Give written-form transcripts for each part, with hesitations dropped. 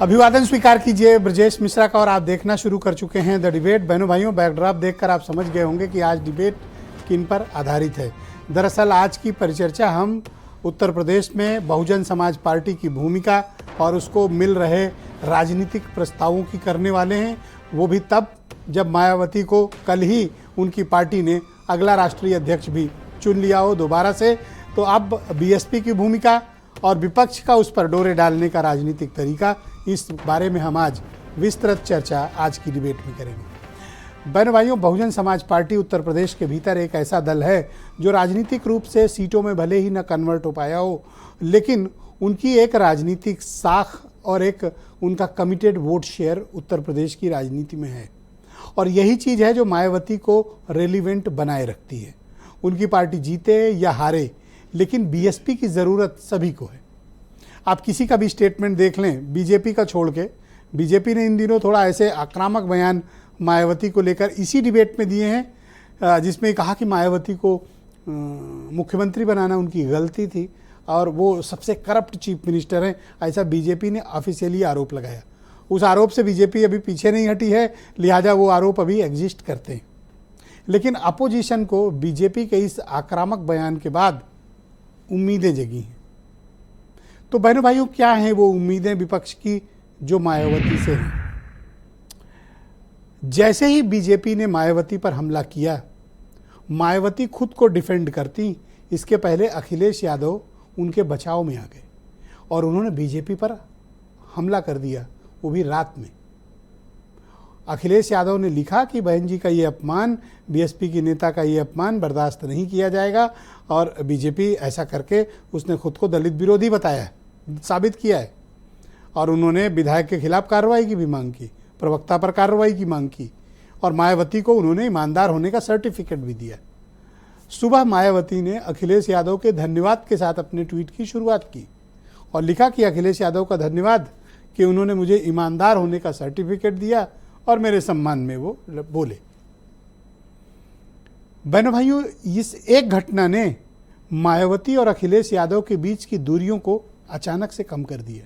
अभिवादन स्वीकार कीजिए ब्रजेश मिश्रा का। और आप देखना शुरू कर चुके हैं द डिबेट। बहनों भाइयों, बैकड्रॉप देखकर आप समझ गए होंगे कि आज डिबेट किन पर आधारित है। दरअसल आज की परिचर्चा हम उत्तर प्रदेश में बहुजन समाज पार्टी की भूमिका और उसको मिल रहे राजनीतिक प्रस्तावों की करने वाले हैं। वो भी तब जब मायावती को कल ही उनकी पार्टी ने अगला राष्ट्रीय अध्यक्ष भी चुन लिया हो दोबारा से। तो अब बीएसपी की भूमिका और विपक्ष का उस पर डोरे डालने का राजनीतिक तरीका, इस बारे में हम आज विस्तृत चर्चा आज की डिबेट में करेंगे। बहनों भाइयों, बहुजन समाज पार्टी उत्तर प्रदेश के भीतर एक ऐसा दल है जो राजनीतिक रूप से सीटों में भले ही न कन्वर्ट हो पाया हो, लेकिन उनकी एक राजनीतिक साख और एक उनका committed vote share Uttar Pradesh की राजनीति में है। और यही चीज़ है जो मायावती को रेलिवेंट बनाए रखती है। उनकी पार्टी जीते या हारे, लेकिन बीएसपी की ज़रूरत सभी को है। आप किसी का भी स्टेटमेंट देख लें, बीजेपी का छोड़ के, बीजेपी ने इन दिनों थोड़ा ऐसे आक्रामक बयान मायावती को लेकर इसी डिबेट में दिए हैं, जिसमें कहा कि मायावती को मुख्यमंत्री बनाना उनकी गलती थी और वो सबसे करप्ट चीफ मिनिस्टर हैं। ऐसा बीजेपी ने ऑफिशियली आरोप लगाया। उस आरोप से बीजेपी अभी पीछे नहीं हटी है, लिहाजा वो आरोप अभी एग्जिस्ट करते हैं। लेकिन अपोजिशन को बीजेपी के इस आक्रामक बयान के बाद उम्मीदें जगी हैं। तो बहनों भाइयों, क्या हैं वो उम्मीदें विपक्ष की जो मायावती से हैं? जैसे ही बीजेपी ने मायावती पर हमला किया, मायावती खुद को डिफेंड करती, इसके पहले अखिलेश यादव उनके बचाव में आ गए और उन्होंने बीजेपी पर हमला कर दिया, वो भी रात में। अखिलेश यादव ने लिखा कि बहन जी का ये अपमान, बीएसपी की नेता का ये अपमान बर्दाश्त नहीं किया जाएगा। और बीजेपी ऐसा करके उसने खुद को दलित विरोधी बताया है, साबित किया है। और उन्होंने विधायक के खिलाफ कार्रवाई की भी मांग की, प्रवक्ता पर कार्रवाई की मांग की और मायावती को उन्होंने ईमानदार होने का सर्टिफिकेट भी दिया। सुबह मायावती ने अखिलेश यादव के धन्यवाद के साथ अपने ट्वीट की शुरुआत की और लिखा कि अखिलेश यादव का धन्यवाद कि उन्होंने मुझे ईमानदार होने का सर्टिफिकेट दिया और मेरे सम्मान में वो बोले। बहनों भाइयों, इस एक घटना ने मायावती और अखिलेश यादव के बीच की दूरियों को अचानक से कम कर दिया।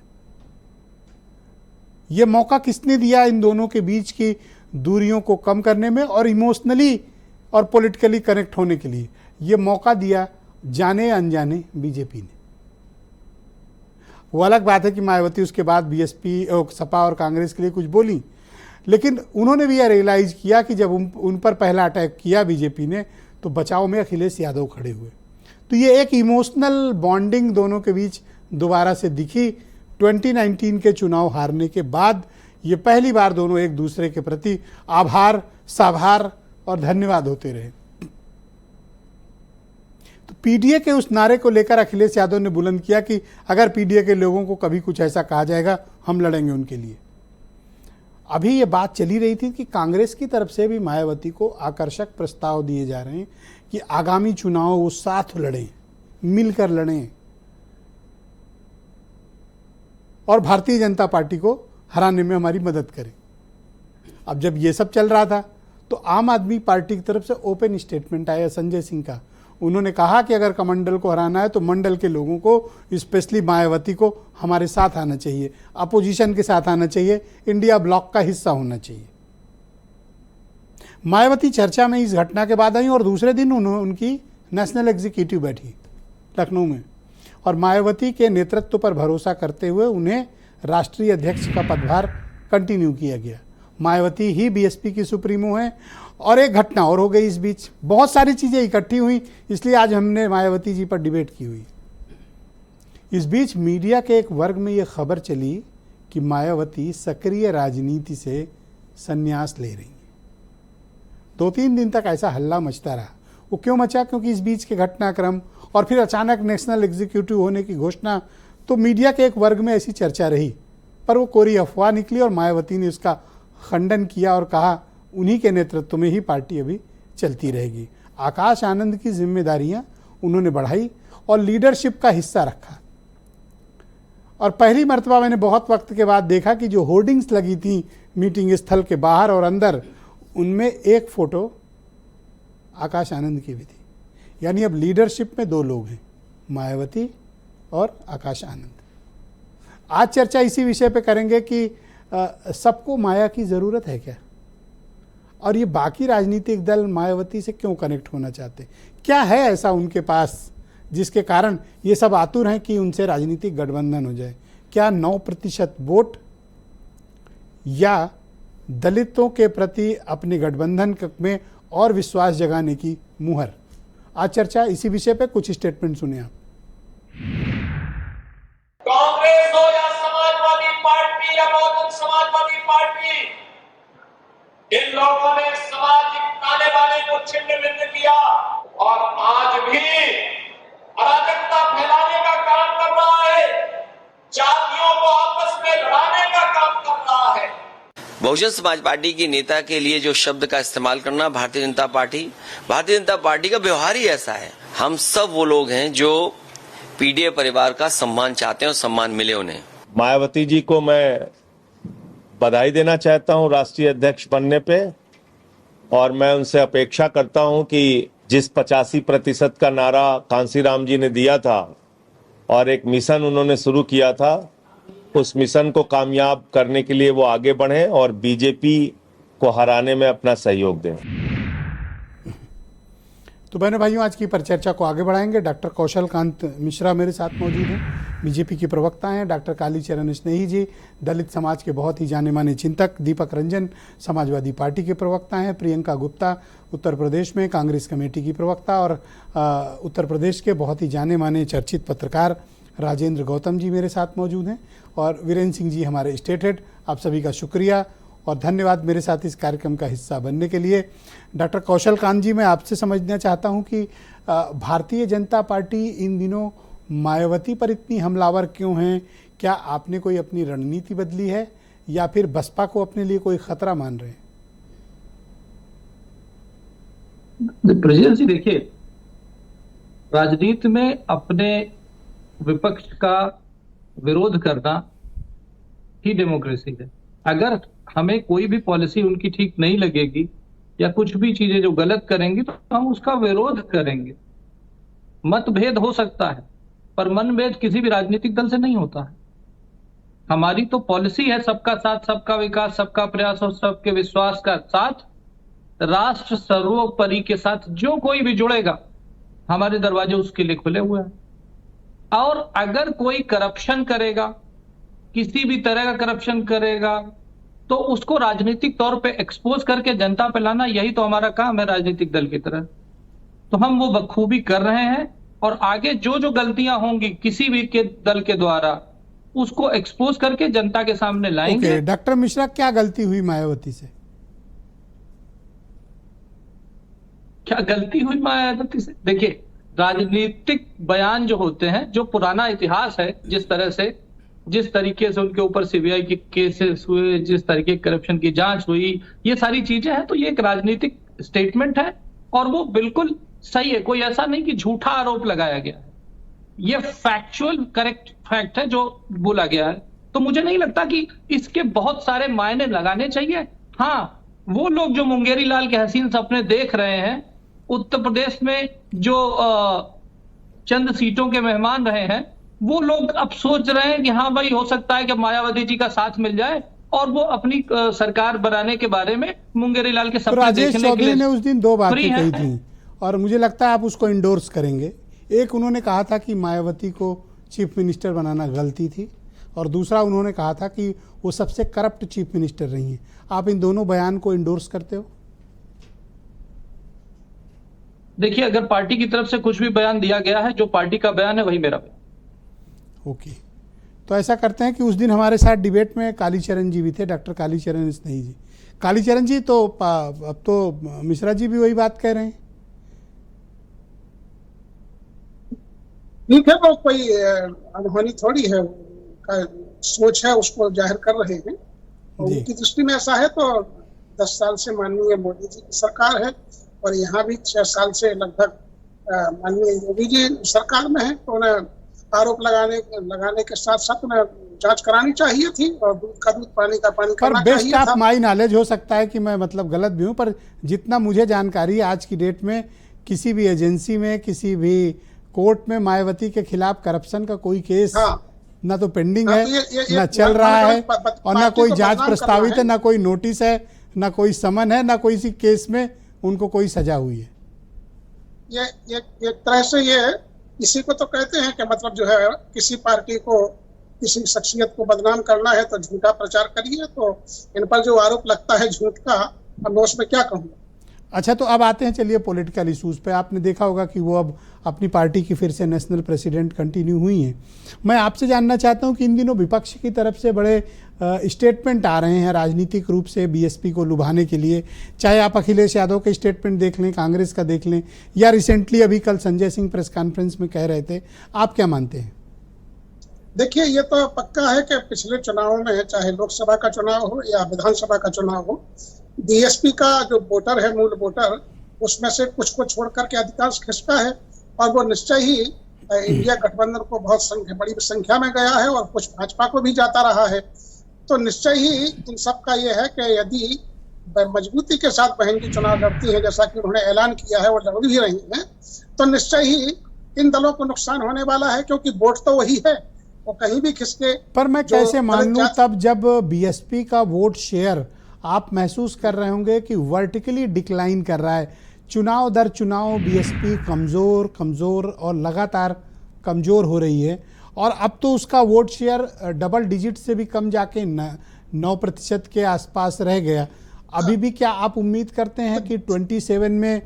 ये मौका किसने दिया इन दोनों के बीच की दूरियों को कम करने में और इमोशनली और पॉलिटिकली कनेक्ट होने के लिए? ये मौका दिया जाने अनजाने बीजेपी ने। वो अलग बात है कि मायावती उसके बाद बीएसपी, सपा और कांग्रेस के लिए कुछ बोली, लेकिन उन्होंने भी यह रियलाइज़ किया कि जब उन पर पहला अटैक किया बीजेपी ने, तो बचाव में अखिलेश यादव खड़े हुए। तो ये एक इमोशनल बॉन्डिंग दोनों के बीच दोबारा से दिखी। 2019 के चुनाव हारने के बाद ये पहली बार दोनों एक दूसरे के प्रति आभार, साभार और धन्यवाद होते रहे। तो पीडीए के उस नारे को लेकर अखिलेश यादव ने बुलंद किया कि अगर पीडीए के लोगों को कभी कुछ ऐसा कहा जाएगा, हम लड़ेंगे उनके लिए। अभी ये बात चली रही थी कि कांग्रेस की तरफ से भी मायावती को आकर्षक प्रस्ताव दिए जा रहे हैं कि आगामी चुनाव वो साथ लड़ें, मिलकर लड़ें और भारतीय जनता पार्टी को हराने में हमारी मदद करें। अब जब ये सब चल रहा था तो आम आदमी पार्टी की तरफ से ओपन स्टेटमेंट आया संजय सिंह का। उन्होंने कहा कि अगर कमंडल को हराना है तो मंडल के लोगों को, स्पेशली मायावती को, हमारे साथ आना चाहिए, अपोजिशन के साथ आना चाहिए, इंडिया ब्लॉक का हिस्सा होना चाहिए। मायावती चर्चा में इस घटना के बाद आई और दूसरे दिन उनकी नेशनल एग्जीक्यूटिव बैठी लखनऊ में और मायावती के नेतृत्व पर भरोसा करते हुए उन्हें राष्ट्रीय अध्यक्ष का पदभार कंटिन्यू किया गया। मायावती ही बीएसपी की सुप्रीमो है। और एक घटना और हो गई इस बीच, बहुत सारी चीज़ें इकट्ठी हुई, इसलिए आज हमने मायावती जी पर डिबेट की हुई। इस बीच मीडिया के एक वर्ग में ये खबर चली कि मायावती सक्रिय राजनीति से संन्यास ले रही हैं। 2-3 दिन तक ऐसा हल्ला मचता रहा। वो क्यों मचा? क्योंकि इस बीच के घटनाक्रम और फिर अचानक नेशनल एग्जीक्यूटिव होने की घोषणा, तो मीडिया के एक वर्ग में ऐसी चर्चा रही, पर वो कोरी अफवाह निकली और मायावती ने उसका खंडन किया और कहा उन्हीं के नेतृत्व में ही पार्टी अभी चलती रहेगी। आकाश आनंद की जिम्मेदारियां उन्होंने बढ़ाई और लीडरशिप का हिस्सा रखा। और पहली मर्तबा मैंने बहुत वक्त के बाद देखा कि जो होर्डिंग्स लगी थी मीटिंग स्थल के बाहर और अंदर, उनमें एक फ़ोटो आकाश आनंद की भी थी। यानी अब लीडरशिप में 2 लोग हैं, मायावती और आकाश आनंद। आज चर्चा इसी विषय पे करेंगे कि सबको माया की ज़रूरत है क्या, और ये बाकी राजनीतिक दल मायावती से क्यों कनेक्ट होना चाहते, क्या है ऐसा उनके पास जिसके कारण ये सब आतुर हैं कि उनसे राजनीतिक गठबंधन हो जाए। क्या 9% वोट या दलितों के प्रति अपने गठबंधन में और विश्वास जगाने की मुहर। आज चर्चा इसी विषय पे, कुछ स्टेटमेंट सुनिए आप। कांग्रेस हो या समाजवादी पार्टी या बहुजन समाजवादी पार्टी, इन लोगों ने सामाजिक ताने बाने को छिन्न भिन्न किया और आज भी अराजकता फैलाने का काम कर रहा है, जातियों को आपस में लड़ाने का काम कर रहा है। बहुजन समाज पार्टी के नेता के लिए जो शब्द का इस्तेमाल करना, भारतीय जनता पार्टी का व्यवहार ही ऐसा है। हम सब वो लोग हैं जो पीडीए परिवार का सम्मान चाहते हैं और सम्मान मिले उन्हें। मायावती जी को मैं बधाई देना चाहता हूं राष्ट्रीय अध्यक्ष बनने पे, और मैं उनसे अपेक्षा करता हूं कि जिस 85% का नारा कांसीराम जी ने दिया था और एक मिशन उन्होंने शुरू किया था, उस मिशन को कामयाब करने के लिए वो आगे बढ़ें और बीजेपी को हराने में अपना सहयोग दें। तो बहनों भाइयों, आज की परिचर्चा को आगे बढ़ाएंगे। डॉक्टर कौशल कांत मिश्रा मेरे साथ मौजूद हैं, बीजेपी की प्रवक्ता हैं। डॉक्टर कालीचरण स्नेही जी दलित समाज के बहुत ही जाने माने चिंतक। दीपक रंजन समाजवादी पार्टी के प्रवक्ता हैं। प्रियंका गुप्ता उत्तर प्रदेश में कांग्रेस कमेटी की प्रवक्ता, और उत्तर प्रदेश के बहुत ही जाने माने चर्चित पत्रकार राजेंद्र गौतम जी मेरे साथ मौजूद हैं, और वीरेंद्र सिंह जी हमारे स्टेट हेड। आप सभी का शुक्रिया और धन्यवाद मेरे साथ इस कार्यक्रम का हिस्सा बनने के लिए। डॉक्टर कौशल कांत जी, मैं आपसे समझना चाहता हूं कि भारतीय जनता पार्टी इन दिनों मायावती पर इतनी हमलावर क्यों हैं? क्या आपने कोई अपनी रणनीति बदली है या फिर बसपा को अपने लिए कोई खतरा मान रहे हैं? ब्रजेश जी, देखिए, राजनीति में अपने विपक्ष का विरोध करना ही डेमोक्रेसी है। अगर हमें कोई भी पॉलिसी उनकी ठीक नहीं लगेगी या कुछ भी चीजें जो गलत करेंगी तो हम उसका विरोध करेंगे। मतभेद हो सकता है पर मनभेद किसी भी राजनीतिक दल से नहीं होता है। हमारी तो पॉलिसी है सबका साथ, सबका विकास, सबका प्रयास और सबके विश्वास का साथ, राष्ट्र सर्वोपरि के साथ जो कोई भी जुड़ेगा हमारे दरवाजे उसके लिए खुले हुए हैं। और अगर कोई करप्शन करेगा, किसी भी तरह का करप्शन करेगा, तो उसको राजनीतिक तौर पे एक्सपोज करके जनता पे लाना, यही तो हमारा काम है राजनीतिक दल की तरह। तो हम वो बखूबी कर रहे हैं और आगे जो जो गलतियां होंगी किसी भी के दल के द्वारा उसको एक्सपोज करके जनता के सामने लाएंगे। डॉक्टर मिश्रा, क्या गलती हुई मायावती से? क्या गलती हुई मायावती से? देखिए, राजनीतिक बयान जो होते हैं, जो पुराना इतिहास है, जिस तरीके से उनके ऊपर सीबीआई के केसेस हुए, जिस तरीके करप्शन की जांच हुई, ये सारी चीजें हैं, तो ये एक राजनीतिक स्टेटमेंट है और वो बिल्कुल सही है। कोई ऐसा नहीं कि झूठा आरोप लगाया गया है, ये फैक्चुअल करेक्ट फैक्ट है जो बोला गया है। तो मुझे नहीं लगता कि इसके बहुत सारे मायने लगाने चाहिए। हाँ, वो लोग जो मुंगेरी लाल के हसीन सपने देख रहे हैं, उत्तर प्रदेश में जो चंद सीटों के मेहमान रहे हैं, वो लोग अब सोच रहे हैं कि हाँ भाई, हो सकता है कि मायावती जी का साथ मिल जाए और वो अपनी सरकार बनाने के बारे में मुंगेरी लाल के सपने देखने के लिए। चौधरी ने उस दिन दो बातें कही थी और मुझे लगता है आप उसको इंडोर्स करेंगे। एक, उन्होंने कहा था कि मायावती को चीफ मिनिस्टर बनाना गलती थी, और दूसरा उन्होंने कहा था कि वो सबसे करप्ट चीफ मिनिस्टर रही हैं। आप इन दोनों बयान को इंडोर्स करते हो? देखिए, अगर पार्टी की तरफ से कुछ भी बयान दिया गया है, जो पार्टी का बयान है वही मेरा बयान। ओके, तो ऐसा करते हैं कि उस दिन हमारे साथ डिबेट में कालीचरण जी भी थे, डॉक्टर कालीचरण स्नेही जी। कालीचरण जी, तो अब तो मिश्रा जी भी वही बात कह रहे हैं। ठीक है, वो कोई अनहोनी थोड़ी है, का सोच है उसको जाहिर कर रहे हैं। उनकी दृष्टि में ऐसा है तो 10 साल से माननीय मोदी जी की सरकार है और यहाँ भी 6 साल से लगभग माननीय योगी जी सरकार में है, तो उन्हें आरोप लगाने के साथ साथ उन्हें जांच करानी चाहिए थी और दूध का दूध, पानी का पानी करना चाहिए था। बेस्ट ऑफ माई नॉलेज, हो सकता है कि मैं मतलब गलत भी हूँ, पर जितना मुझे जानकारी है आज की डेट में किसी भी एजेंसी में, किसी भी कोर्ट में मायावती के खिलाफ करप्शन का कोई केस ना तो पेंडिंग हाँ, है, तो ये ना चल रहा है, और ना पार्टी कोई को जांच बदनाम प्रस्तावित करना है, ना कोई नोटिस है, ना कोई समन है, ना कोई सी केस में उनको कोई सजा हुई है। ये एक तरह से ये इसी को तो कहते हैं कि मतलब जो है किसी पार्टी को, किसी शख्सियत को बदनाम करना है तो झूठा प्रचार करिए। तो इन पर जो आरोप लगता है झूठ का, अब मैं उसमें क्या कहूँ। अच्छा, तो अब आते हैं चलिए पॉलिटिकल इश्यूज पे। आपने देखा होगा कि वो अब अपनी पार्टी की फिर से नेशनल प्रेसिडेंट कंटिन्यू हुई हैं। मैं आपसे जानना चाहता हूं कि इन दिनों विपक्ष की तरफ से बड़े स्टेटमेंट आ रहे हैं राजनीतिक रूप से बीएसपी को लुभाने के लिए, चाहे आप अखिलेश यादव के स्टेटमेंट देख लें, कांग्रेस का देख लें, या रिसेंटली अभी कल संजय सिंह प्रेस कॉन्फ्रेंस में कह रहे थे। आप क्या मानते हैं? देखिए, ये तो पक्का है कि पिछले चुनावों में, चाहे लोकसभा का चुनाव हो या विधानसभा का चुनाव हो, बीएसपी का जो वोटर है, मूल वोटर, उसमें से कुछ को छोड़ करके अधिकांश खिसका है, और वो निश्चय ही इंडिया गठबंधन को बहुत बड़ी संख्या में गया है, और कुछ भाजपा को भी जाता रहा है। तो निश्चय ही इन सब का ये है कि यदि मजबूती के साथ बहन जी चुनाव लड़ती है, जैसा कि उन्होंने ऐलान किया है, वो लड़ भी रही है, तो निश्चय ही इन दलों को नुकसान होने वाला है, क्योंकि वोट तो वही है, वो कहीं भी खिसके। पर मैं कैसे मान लूं तब जब बीएसपी का वोट शेयर आप महसूस कर रहे होंगे कि वर्टिकली डिक्लाइन कर रहा है, चुनाव दर चुनाव बीएसपी कमज़ोर कमज़ोर और लगातार कमज़ोर हो रही है, और अब तो उसका वोट शेयर डबल डिजिट से भी कम जाके 9% के आसपास रह गया। अभी भी क्या आप उम्मीद करते हैं कि 27 में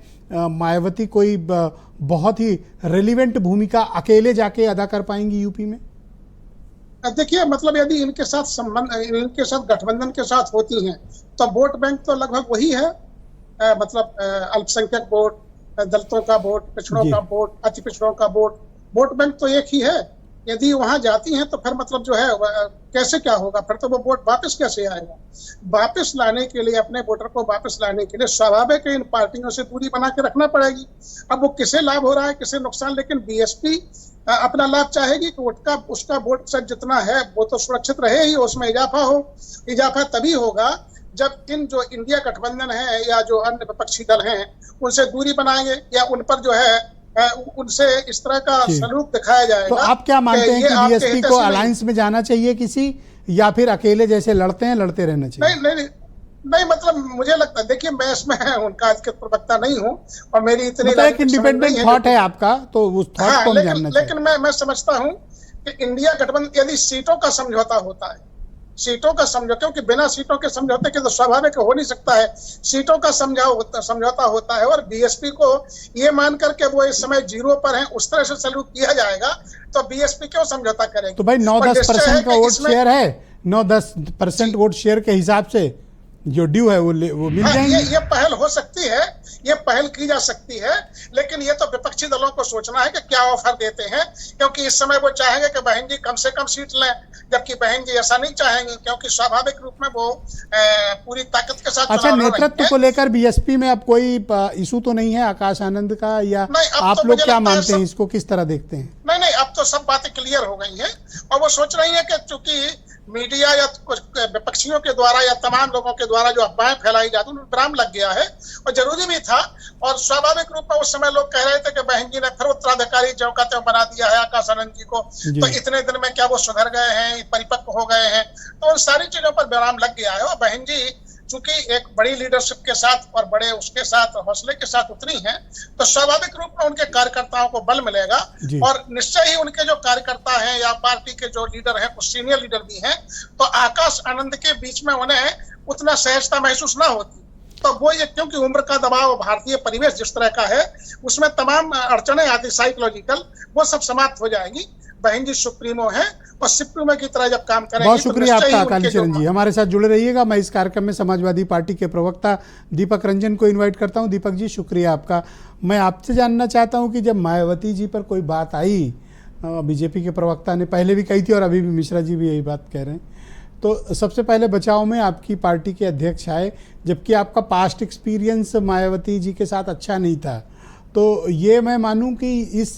मायावती कोई बहुत ही रेलिवेंट भूमिका अकेले जाके अदा कर पाएंगी यूपी में? देखिए, मतलब यदि इनके साथ संबंध, इनके साथ गठबंधन के साथ होती हैं, तो वोट बैंक तो लगभग वही है। मतलब अल्पसंख्यक वोट, दलितों का वोट, पिछड़ों का वोट, अति पिछड़ों का वोट बैंक तो एक ही है। यदि वहां जाती हैं तो फिर मतलब जो है कैसे क्या होगा, फिर तो वो वोट वापस कैसे आएगा। वापस लाने के लिए, अपने वोटर को वापस लाने के लिए स्वाभाविक है इन पार्टियों से दूरी बना के रखना पड़ेगी। अब वो किसे लाभ हो रहा है, किसे नुकसान, लेकिन बीएसपी अपना लाभ चाहेगी कि उसका वोट सेट जितना है वो तो सुरक्षित रहे ही, उसमें इजाफा हो। इजाफा तभी होगा जब इन जो इंडिया गठबंधन है या जो अन्य विपक्षी दल हैं उनसे दूरी बनाएंगे, या उन पर जो है उनसे इस तरह का सलूक दिखाया जाएगा। तो आप क्या मानते हैं कि बीएसपी को अलायंस में जाना चाहिए किसी, या फिर अकेले जैसे लड़ते हैं लड़ते रहना चाहिए? नहीं, मतलब मुझे लगता है, देखिए मैं इसमें उनका अधिकृत प्रवक्ता नहीं हूँ, और मेरी इतनी मतलब एक इंडिपेंडेंट थॉट है आपका, तो उस थॉट को जानना चाहिए। लेकिन मैं समझता हूँ कि इंडिया गठबंधन यदि सीटों का समझौता होता है, सीटों का समझौता, क्योंकि बिना सीटों के समझौते के तो स्वाभाविक हो नहीं सकता है, सीटों का समझौता होता है, और बीएसपी को ये मान करके वो इस समय 0 पर है, उस तरह से सलूक किया जाएगा, तो बीएसपी क्यों समझौता करेगी? तो भाई 9-10% का वोट शेयर है, 9-10% वोट शेयर के हिसाब से जो ड्यू है वो मिल जाएंगे। ये पहल हो सकती है, ये पहल की जा सकती है, लेकिन ये तो विपक्षी दलों को सोचना है कि क्या ऑफर देते हैं, क्योंकि इस समय वो चाहेंगे कि बहन जी कम से कम सीट लें, जबकि बहन जी ऐसा नहीं चाहेंगे, क्योंकि स्वाभाविक रूप में वो पूरी ताकत के साथ। अच्छा, नेतृत्व को लेकर बीएसपी में अब कोई इशू तो नहीं है आकाश आनंद का, या आप लोग क्या मानते हैं, इसको किस तरह देखते हैं? नहीं, अब तो सब बातें क्लियर हो गई हैं, और वो सोच रही है कि चूंकि मीडिया या कुछ विपक्षियों के द्वारा या तमाम लोगों के द्वारा जो अफवाहें फैलाई जाती, उन्हें विराम लग गया है, और जरूरी भी था। और स्वाभाविक रूप में उस समय लोग कह रहे थे कि बहन जी ने फिर उत्तराधिकारी ज्यों का त्यों बना दिया है आकाश आनंद जी को, तो इतने दिन में क्या वो सुधर गए हैं, परिपक्व हो गए हैं, तो उन सारी चीजों पर विराम लग गया है। और बहन जी चूंकि एक बड़ी लीडरशिप के साथ और बड़े उसके साथ हौसले के साथ उतरी हैं, तो स्वाभाविक रूप में उनके कार्यकर्ताओं को बल मिलेगा, और निश्चय ही उनके जो कार्यकर्ता हैं या पार्टी के जो लीडर हैं, कुछ सीनियर लीडर भी हैं, तो आकाश आनंद के बीच में उन्हें उतना सहजता महसूस ना होती। तो वो ये, क्योंकि उम्र का दबाव, भारतीय परिवेश जिस तरह का है, उसमें तमाम अड़चने आती साइकोलॉजिकल, वो सब समाप्त हो जाएंगी। बहन जी सुप्रीमो है, और सुप्रीमो की तरह जब काम करेंगे। बहुत शुक्रिया आपका कालीचरण जी, हमारे साथ जुड़े रहिएगा। मैं इस कार्यक्रम में समाजवादी पार्टी के प्रवक्ता दीपक रंजन को इनवाइट करता हूं। दीपक जी, शुक्रिया आपका। मैं आपसे जानना चाहता हूं कि जब मायावती जी पर कोई बात आई, बीजेपी के प्रवक्ता ने पहले भी कही थी और अभी भी मिश्रा जी भी यही बात कह रहे हैं, तो सबसे पहले बचाव में आपकी पार्टी के अध्यक्ष आए, जबकि आपका पास्ट एक्सपीरियंस मायावती जी के साथ अच्छा नहीं था। तो ये मैं मानूं कि इस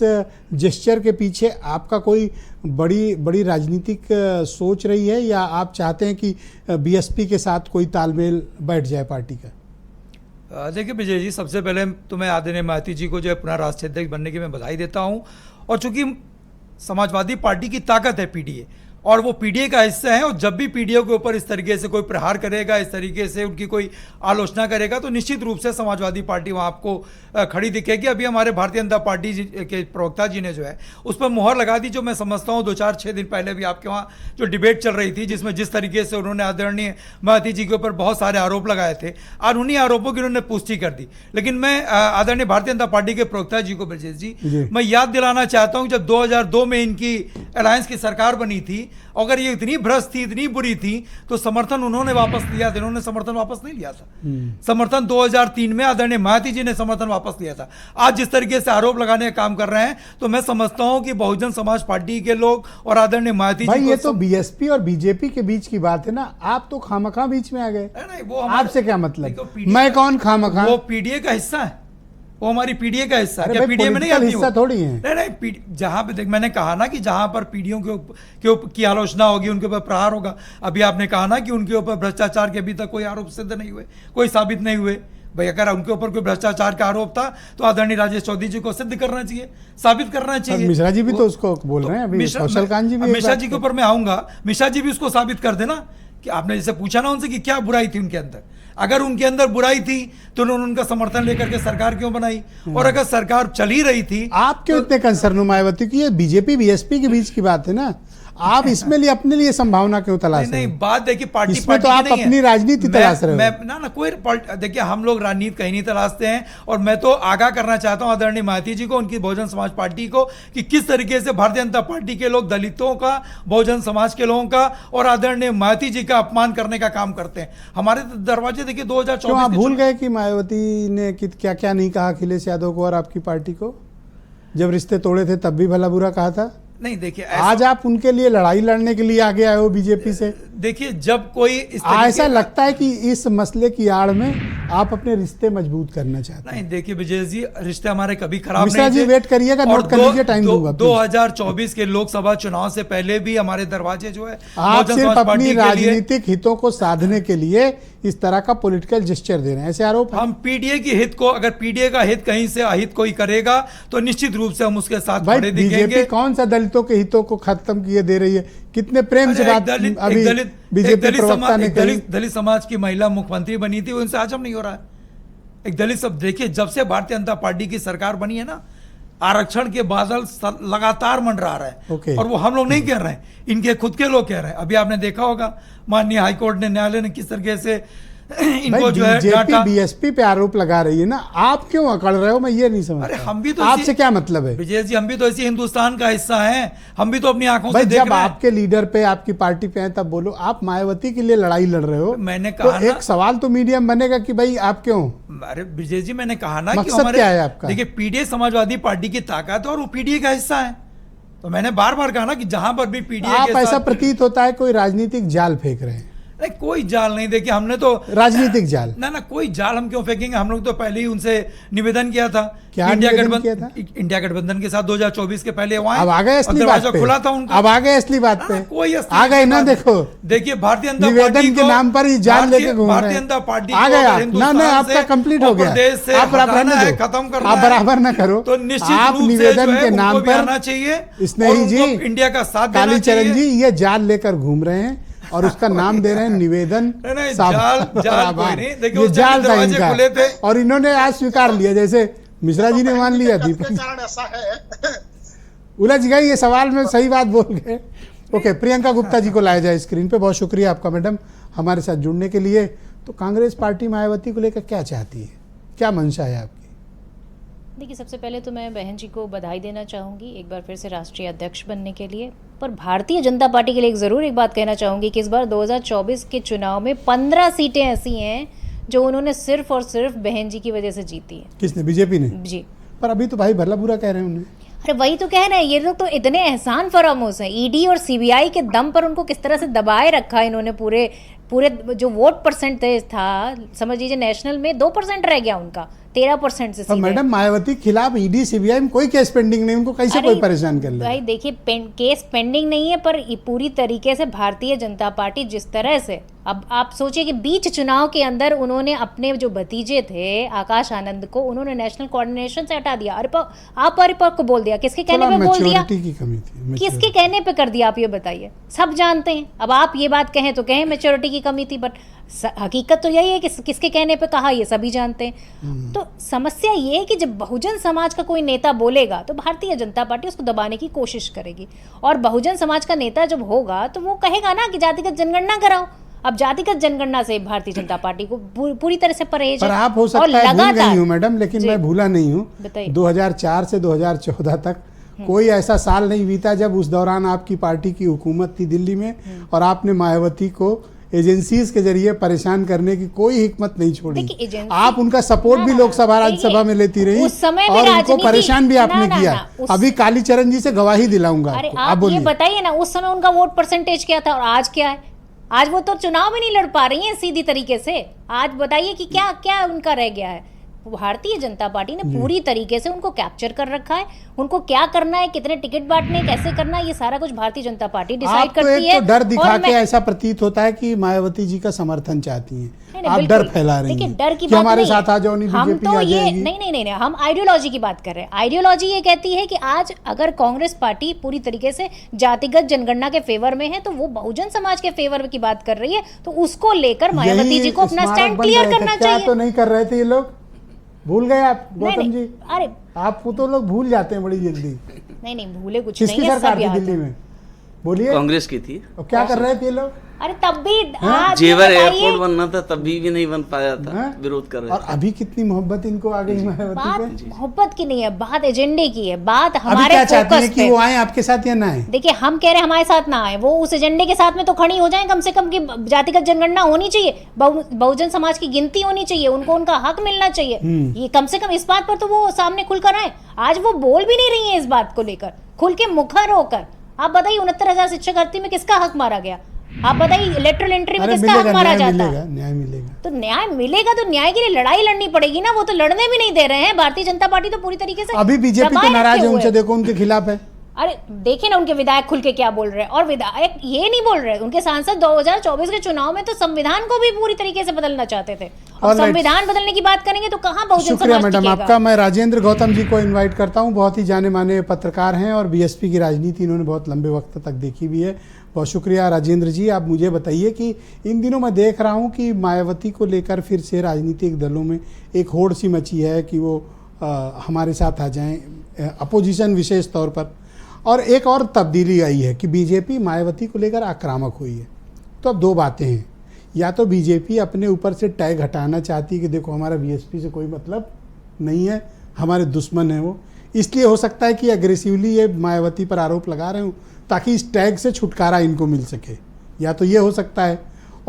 जेस्चर के पीछे आपका कोई बड़ी राजनीतिक सोच रही है, या आप चाहते हैं कि बीएसपी के साथ कोई तालमेल बैठ जाए पार्टी का? देखिए विजय जी, सबसे पहले तो मैं आदरणीय मायावती जी को जो है पुनः राष्ट्रीय अध्यक्ष बनने की मैं बधाई देता हूं, और चूंकि समाजवादी पार्टी की ताकत है पीडीए, और वो पीडीए का हिस्सा है, और जब भी पीडीए के ऊपर इस तरीके से कोई प्रहार करेगा, इस तरीके से उनकी कोई आलोचना करेगा, तो निश्चित रूप से समाजवादी पार्टी वहाँ आपको खड़ी दिखेगी। अभी हमारे भारतीय जनता पार्टी के प्रवक्ता जी ने जो है उस पर मुहर लगा दी, जो मैं समझता हूँ 2-4-6 दिन पहले भी आपके वहाँ जो डिबेट चल रही थी, जिसमें जिस तरीके से उन्होंने आदरणीय मायावती जी के ऊपर बहुत सारे आरोप लगाए थे, और उन्हीं आरोपों की उन्होंने पुष्टि कर दी। लेकिन मैं आदरणीय भारतीय जनता पार्टी के प्रवक्ता जी को, ब्रजेश जी, मैं याद दिलाना चाहता हूँ, जब 2002 में इनकी अलायंस की सरकार बनी थी, अगर ये इतनी भ्रष्ट थी, इतनी बुरी थी, तो समर्थन उन्होंने वापस लिया था, इन्होंने समर्थन वापस नहीं लिया था। समर्थन 2003 में आदरणीय मायावती जी ने समर्थन वापस लिया था। आज जिस तरीके से आरोप लगाने का काम कर रहे हैं, तो मैं समझता हूं कि बहुजन समाज पार्टी के लोग और आदरणीय मायावती जी, ये तो बीएसपी और बीजेपी के बीच की बात है ना, आप तो खामखा बीच में आ गए। नहीं, वो आपसे क्या मतलब? मैं कौन खामखा? वो पीडीए का हिस्सा है, वो हमारी पीडीए का हिस्सा है। क्या पीडीए में नहीं आती? हिस्सा थोड़ी है। नहीं, जहां पे देख, मैंने कहा ना कि जहां पर पीडीओ की आलोचना होगी, उनके ऊपर प्रहार होगा। अभी आपने कहा ना कि उनके ऊपर भ्रष्टाचार के अभी तक कोई आरोप सिद्ध नहीं हुए, कोई साबित नहीं हुए। भाई अगर उनके ऊपर कोई भ्रष्टाचार का आरोप था, तो आदरणीय राजेश चौधरी जी को सिद्ध करना चाहिए, साबित करना चाहिए। मिश्रा जी भी तो उसको बोल रहे हैं अभी, कौशल कांत जी भी। मिश्रा जी के ऊपर मैं आऊंगा, मिश्रा जी भी उसको साबित कर देना कि आपने जैसे पूछा ना उनसे कि क्या बुराई थी उनके अंदर। अगर उनके अंदर बुराई थी तो उन्होंने उनका समर्थन लेकर के सरकार क्यों बनाई, और अगर सरकार चली रही थी, आप क्यों इतने कंसर्न हो मायावती की? ये बीजेपी बीएसपी के बीच की बात है ना, आप इसमें लिए अपने लिए संभावना क्यों तलाश रहे हैं? नहीं, बात देखिए, पार्टी इसमें तो आप अपनी राजनीति तलाश रहे हो। ना कोई देखिए, हम लोग राजनीति कहीं नहीं तलाशते हैं। और मैं तो आगाह करना चाहता हूं आदरणीय मायावती जी को, उनकी बहुजन समाज पार्टी को, कि किस तरीके से भारतीय जनता पार्टी के लोग दलितों का, बहुजन समाज के लोगों का और आदरणीय मायावती जी का अपमान करने का काम करते हैं। हमारे दरवाजे देखिए 2024 आप भूल गए कि मायावती ने क्या क्या नहीं कहा अखिलेश यादव को और आपकी पार्टी को? जब रिश्ते तोड़े थे तब भी भला बुरा कहा था। नहीं देखिए, आज आप उनके लिए लड़ाई लड़ने के लिए आगे आए हो बीजेपी से। देखिए, जब कोई ऐसा लगता है कि इस मसले की आड़ में आप अपने रिश्ते मजबूत करना चाहते हैं। नहीं देखिए विजय जी, रिश्ते हमारे कभी खराब मिश्रा नहीं थे। जी वेट करिएगा, नोट कर लीजिए, टाइम दूंगा। 2024 के लोकसभा चुनाव से पहले भी हमारे दरवाजे जो है, आप सिर्फ अपनी राजनीतिक हितों को साधने के लिए इस तरह का पॉलिटिकल जेस्चर दे रहे हैं, ऐसे आरोप। हम पीडीए की हित को, अगर पीडीए का हित कहीं से अहित कोई करेगा, तो निश्चित रूप से हम उसके साथ खड़े दिखेंगे। बीजेपी कौन सा दलितों के हितों को खत्म किए दे रही है? कितने प्रेम से बात अभी बीजेपी प्रवक्ता ने कही। दलित समाज की महिला मुख्यमंत्री बनी थी, उनसे हजम नहीं हो रहा है। एक दलित सब देखिए, जब से भारतीय जनता पार्टी की सरकार बनी है ना, आरक्षण के बादल लगातार मंडरा रहे हैं। और वो हम लोग नहीं कह रहे हैं, इनके खुद के लोग कह रहे हैं। अभी आपने देखा होगा माननीय हाईकोर्ट ने, न्यायालय ने किस तरीके से इनको जो है बीजेपी बीएसपी पे आरोप लगा रही है ना, आप क्यों अकड़ रहे हो? मैं ये नहीं समझ। अरे हम भी तो, आपसे क्या मतलब है विजय जी? हम भी तो इसी हिंदुस्तान का हिस्सा हैं, हम भी तो अपनी आंखों से देख जब रहे हैं। आपके लीडर पे, आपकी पार्टी पे हैं, तब बोलो। आप मायावती के लिए लड़ाई लड़ रहे हो, मैंने कहा तो एक सवाल तो मीडियम बनेगा कि भाई आप क्यों? अरे विजय जी, मैंने कहा ना कि मकसद क्या है आपका? देखिए, पीडीए समाजवादी पार्टी की ताकत है और वो पीडीए का हिस्सा है। तो मैंने बार बार कहा ना कि जहां पर भी पीडीए आप ऐसा प्रतीत होता है कोई राजनीतिक जाल फेंक रहे हैं। नहीं, कोई जाल नहीं। देखिए, हमने तो राजनीतिक जाल ना कोई जाल हम क्यों फेंकेंगे? हम लोग तो पहले ही उनसे निवेदन किया था। क्या इंडिया गठबंधन के साथ 2024 के पहले वहां अब आ गए असली बात पे। खुला था उनका। अब आ गए असली बात पे। कोई आ गए ना, देखो देखिए, भारतीय जनता निवेदन के नाम पर ही जाल लेके घूम रहे हैं। भारतीय जनता पार्टी आ गए आप ना, आपका कंप्लीट हो गया। आप खत्म करना, आप बराबर ना करो। तो निश्चित आप निवेदन के नाम पर आना चाहिए। स्नेही जी, इंडिया का साथ देना कालीचरण जी, ये जाल लेकर घूम रहे हैं और उसका नाम दे रहे हैं निवेदन। ये जाल था इनका, और इन्होंने आज स्वीकार लिया, जैसे मिश्रा जी ने मान लिया। दीपक ऐसा है, उलझ गए ये सवाल में, सही बात बोल गए। ओके, प्रियंका गुप्ता जी को लाया जाए स्क्रीन पे। बहुत शुक्रिया आपका मैडम हमारे साथ जुड़ने के लिए। तो कांग्रेस पार्टी मायावती को लेकर क्या चाहती है, क्या मंशा है आपकी? देखिए, सबसे पहले तो मैं बहन जी को बधाई देना चाहूँगी एक बार फिर से राष्ट्रीय अध्यक्ष बनने के लिए। पर भारतीय जनता पार्टी के लिए ज़रूर एक बात कहना चाहूँगी कि इस बार 2024 के चुनाव में 15 सीटें ऐसी हैं जो उन्होंने सिर्फ और सिर्फ बहन जी की वजह से जीती है। किसने? बीजेपी ने? जी। पर अभी तो भाई भला बुरा कह रहे हैं उन्हें। अरे वही तो कह रहे हैं, ये लोग तो इतने एहसान फरामोश हैं। ईडी और सीबीआई के दम पर उनको किस तरह से दबाए रखा है इन्होंने पूरे जो वोट परसेंटेज था समझ लीजिए नेशनल में 2% रह गया उनका, 13% से और सीधे। मैडम मायावती खिलाफ ईडी सीबीआई में कोई केस पेंडिंग नहीं, उनको कैसे कोई परेशान कर ले? भाई देखिए केस पेंडिंग नहीं है, पर ये पूरी तरीके से भारतीय जनता पार्टी जिस तरह से, अब आप सोचिए कि बीच चुनाव के अंदर उन्होंने अपने जो भतीजे थे आकाश आनंद को उन्होंने नेशनल कोऑर्डिनेशन से हटा दिया, अपरिपक्व को बोल दिया। किसके कहने पे बोल दिया? मैच्योरिटी की कमी थी। किसके कहने पे कर दिया आप ये बताइए? सब जानते हैं। अब आप ये बात कहें तो कहें मैच्योरिटी की कमी थी, बट हकीकत तो यही है कि किसके कहने पे कहा ये सभी जानते हैं। तो समस्या ये है कि जब बहुजन समाज का कोई नेता बोलेगा तो भारतीय जनता पार्टी उसको दबाने की कोशिश करेगी, और बहुजन समाज का नेता जब होगा तो वो कहेगा ना कि जातिगत जनगणना कराओ। अब जातिगत जनगणना से भारतीय जनता पार्टी को पूरी तरह से परहेज है। पर आप हो सकता है भूल गई हूँ मैडम, लेकिन मैं भूला नहीं हूँ। 2004 से 2014 तक कोई ऐसा साल नहीं बीता जब उस दौरान आपकी पार्टी की हुकूमत थी दिल्ली में और आपने मायावती को एजेंसीज के जरिए परेशान करने की कोई हिकमत नहीं छोड़ी। आप उनका सपोर्ट भी लोकसभा राज्यसभा में लेती रही और उनको परेशान भी आपने किया। अभी कालीचरण जी से गवाही दिलाऊंगा। अरे आप ये बताइए ना, उस समय उनका वोट परसेंटेज क्या था और आज क्या है? आज वो तो चुनाव भी नहीं लड़ पा रही हैं सीधी तरीके से। आज बताइए कि क्या क्या उनका रह गया है। भारतीय जनता पार्टी ने पूरी तरीके से उनको कैप्चर कर रखा है। उनको क्या करना है, कितने टिकट बांटने, कैसे करना है, ये सारा कुछ भारतीय जनता पार्टी डिसाइड करती है। तो डर दिखा के ऐसा प्रतीत होता है कि मायावती जी का समर्थन चाहती हैं। आप डर फैला रही हैं। डर की कि बात हमारे नहीं, साथ आ जाओ, नहीं हम बीजेपी तो आ ये जाएगी। नहीं, हम आइडियोलॉजी की बात कर रहे हैं। आइडियोलॉजी ये कहती है कि आज अगर कांग्रेस पार्टी पूरी तरीके से जातिगत जनगणना के फेवर में है तो वो बहुजन समाज के फेवर की बात कर रही है, तो उसको लेकर मायावती जी को अपना स्टैंड क्लियर करना चाहिए। तो नहीं कर रहे थे ये लोग, भूल गए आप गौतम जी? अरे आपको तो लोग भूल जाते हैं बड़ी जल्दी। नहीं भूले कुछ नहीं किसकी है, सरकार सब थी याद दिल्ली है। में? बोलिए। कांग्रेस की थी। और क्या कर रहे थे ये लोग? अरे तब भी आज जेवर एयरपोर्ट बनना था तब भी नहीं बन पाया था। हाँ? विरोध कर रहे और अभी कितनी मोहब्बत इनको आ गई मायावती बात पे? मोहब्बत की नहीं है, बात एजेंडे की है। बात अभी हमारे क्या चाहती फोकस है कि वो आए आपके साथ या ना आए? देखिए हम कह रहे हैं हमारे साथ ना आए, वो उस एजेंडे के साथ में तो खड़ी हो जाए कम से कम कि जातिगत जनगणना होनी चाहिए, बहुजन समाज की गिनती होनी चाहिए, उनको उनका हक मिलना चाहिए। ये कम से कम इस बात पर तो वो सामने खुलकर आए। आज वो बोल भी नहीं रही है इस बात को लेकर खुल के मुखर होकर। आप बताइए 69,000 शिक्षक भर्ती में किसका हक मारा गया? आप बताइए इलेक्ट्रल एंट्री में किसका हक मारा जाता है? न्याय मिलेगा। तो न्याय मिलेगा तो न्याय के लिए लड़ाई लड़नी पड़ेगी ना। वो तो लड़ने भी नहीं दे रहे हैं। भारतीय जनता पार्टी तो पूरी तरीके से अभी बीजेपी तो नाराज है उनसे, देखो उनके खिलाफ है। अरे देखिए ना उनके विधायक खुल के क्या बोल रहे हैं, और विधायक ये नहीं बोल रहे, उनके सांसद 2024 के चुनाव में तो संविधान को भी पूरी तरीके से बदलना चाहते थे। और संविधान बदलने की बात करेंगे तो कहाँ बहुजन समाज शुक्रिया मैडम टिकेगा? आपका। मैं राजेंद्र गौतम जी को इनवाइट करता हूँ। बहुत ही जाने माने पत्रकार हैं और बीएसपी की राजनीति इन्होंने बहुत लंबे वक्त तक देखी भी है। बहुत शुक्रिया राजेंद्र जी। आप मुझे बताइए कि इन दिनों मैं देख रहा हूँ कि मायावती को लेकर फिर से राजनीतिक दलों में एक होड़ सी मची है कि वो हमारे साथ आ जाएं, अपोजिशन विशेष तौर पर। और एक और तब्दीली आई है कि बीजेपी मायावती को लेकर आक्रामक हुई है। तो अब दो बातें हैं, या तो बीजेपी अपने ऊपर से टैग हटाना चाहती है कि देखो हमारा बीएसपी से कोई मतलब नहीं है, हमारे दुश्मन है वो, इसलिए हो सकता है कि एग्रेसिवली ये मायावती पर आरोप लगा रहे हो ताकि इस टैग से छुटकारा इनको मिल सके। या तो ये हो सकता है,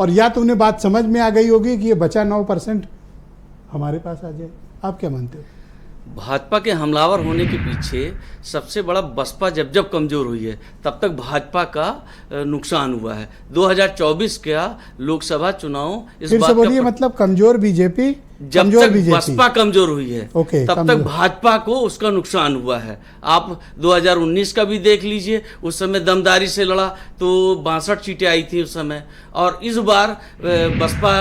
और या तो उन्हें बात समझ में आ गई होगी कि ये बचा 9% हमारे पास आ जाए। आप क्या मानते हो? भाजपा के हमलावर होने के पीछे सबसे बड़ा बसपा जब कमजोर हुई है तब तक भाजपा का नुकसान हुआ है। 2024 का लोकसभा चुनाव इस फिर बात से बोलिए, मतलब कमजोर बीजेपी, जब तक बसपा कमजोर हुई है तब तक भाजपा को उसका नुकसान हुआ है। आप 2019 का भी देख लीजिए, उस समय दमदारी से लड़ा तो 62 सीटें आई थी उस समय, और इस बार बसपा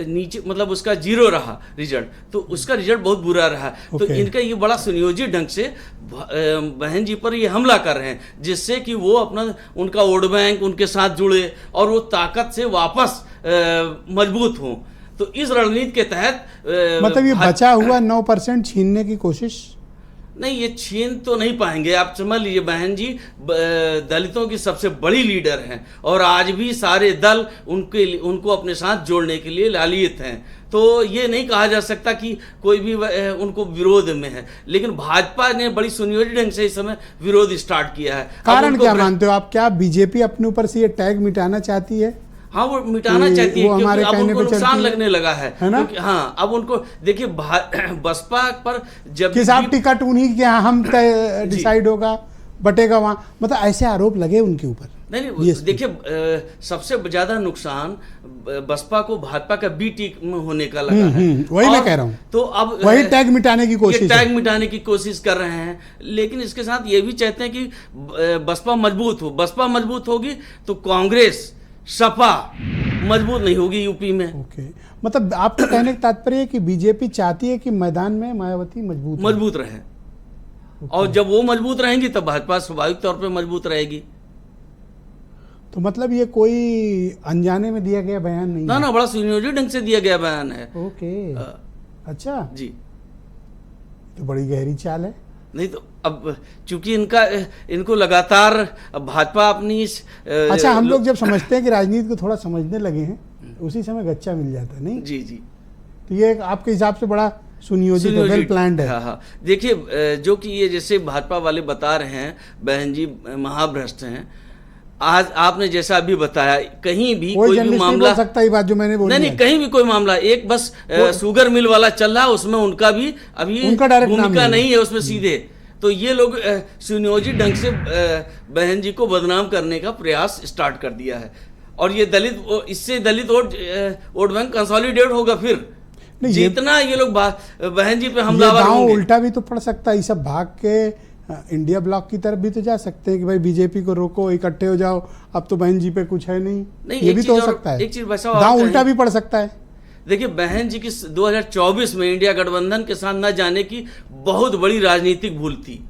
नीचे मतलब उसका 0 रहा रिजल्ट, तो उसका रिजल्ट बहुत बुरा रहा। तो इनका ये बड़ा सुनियोजित ढंग से बहन जी पर ये हमला कर रहे हैं, जिससे कि वो अपना उनका वोट बैंक उनके साथ जुड़े और वो ताकत से वापस मजबूत हों। तो इस रणनीति के तहत मतलब ये बचा हुआ 9% छीनने की कोशिश नहीं, ये छीन तो नहीं पाएंगे। आप समझ लीजिए बहन जी दलितों की सबसे बड़ी लीडर हैं और आज भी सारे दल उनको अपने साथ जोड़ने के लिए लालियत हैं। तो ये नहीं कहा जा सकता कि कोई भी उनको विरोध में है, लेकिन भाजपा ने बड़ी सुनियोजित ढंग से इस समय विरोध स्टार्ट किया है। कारण क्या मानते हो आप? क्या बीजेपी अपने ऊपर से ये टैग मिटाना चाहती है? हाँ, वो मिटाना चाहती है क्योंकि अब उनको नुकसान लगने लगा है ना? हाँ, अब उनको देखिए बसपा पर जब किस आप टिकट उन्हीं के यहाँ हम डिसाइड होगा, बटेगा वहाँ, मतलब ऐसे आरोप लगे उनके ऊपर। नहीं देखिए, सबसे ज्यादा नुकसान बसपा को भाजपा का बी टीम होने का लगा है। वही मैं कह रहा हूँ, तो अब वही टैग मिटाने की कोशिश, टैग मिटाने की कोशिश कर रहे हैं। लेकिन इसके साथ ये भी चाहते हैं कि बसपा मजबूत हो। बसपा मजबूत होगी तो कांग्रेस सपा मजबूत नहीं होगी यूपी में। ओके, मतलब आपका कहने का तात्पर्य है कि बीजेपी चाहती है कि मैदान में मायावती मजबूत रहे। और जब वो मजबूत रहेंगी तब भाजपा स्वाभाविक तौर पे मजबूत रहेगी। तो मतलब ये कोई अनजाने में दिया गया बयान नहीं ना, बड़ा सुनियोजित ढंग से दिया गया बयान है। ओके, अच्छा जी, तो बड़ी गहरी चाल है। नहीं तो अब चूंकि इनको लगातार भाजपा अपनी अच्छा, हम लोग जब समझते हैं कि राजनीति को थोड़ा समझने लगे हैं, उसी समय गच्चा मिल जाता है, नहीं? जी। तो ये आपके हिसाब से बड़ा सुनियोजित वेल प्लान्ड है। हाँ। देखिए, जो कि ये जैसे भाजपा वाले बता रहे हैं बहन जी महाभ्रष्ट हैं। आज आपने जैसा अभी बताया, कहीं भी कोई भी मामला बोल सकता है बात जो मैंने बोली। नहीं, कहीं भी कोई मामला, एक बस शुगर मिल वाला चल रहा है, उसमें उनका भी अभी भूमिका नहीं है उसमें सीधे। तो ये लोग सुनियोजित ढंग से बहन जी को बदनाम करने का प्रयास स्टार्ट कर दिया है। और ये इससे दलित वोट बैंक कंसोलिडेट होगा। फिर जितना ये लोग बहन जी पे हमलावर होंगे, उल्टा भी तो पड़ सकता है। ये सब भाग के इंडिया ब्लॉक की तरफ भी तो जा सकते हैं कि भाई बीजेपी को रोको, इकट्ठे हो जाओ, अब तो बहन जी पे कुछ है नहीं। ये भी तो हो सकता है। एक चीज वैसा दांव उल्टा भी पड़ सकता है। देखिए, बहन जी की 2024 में इंडिया गठबंधन के साथ न जाने की बहुत बड़ी राजनीतिक भूल थी।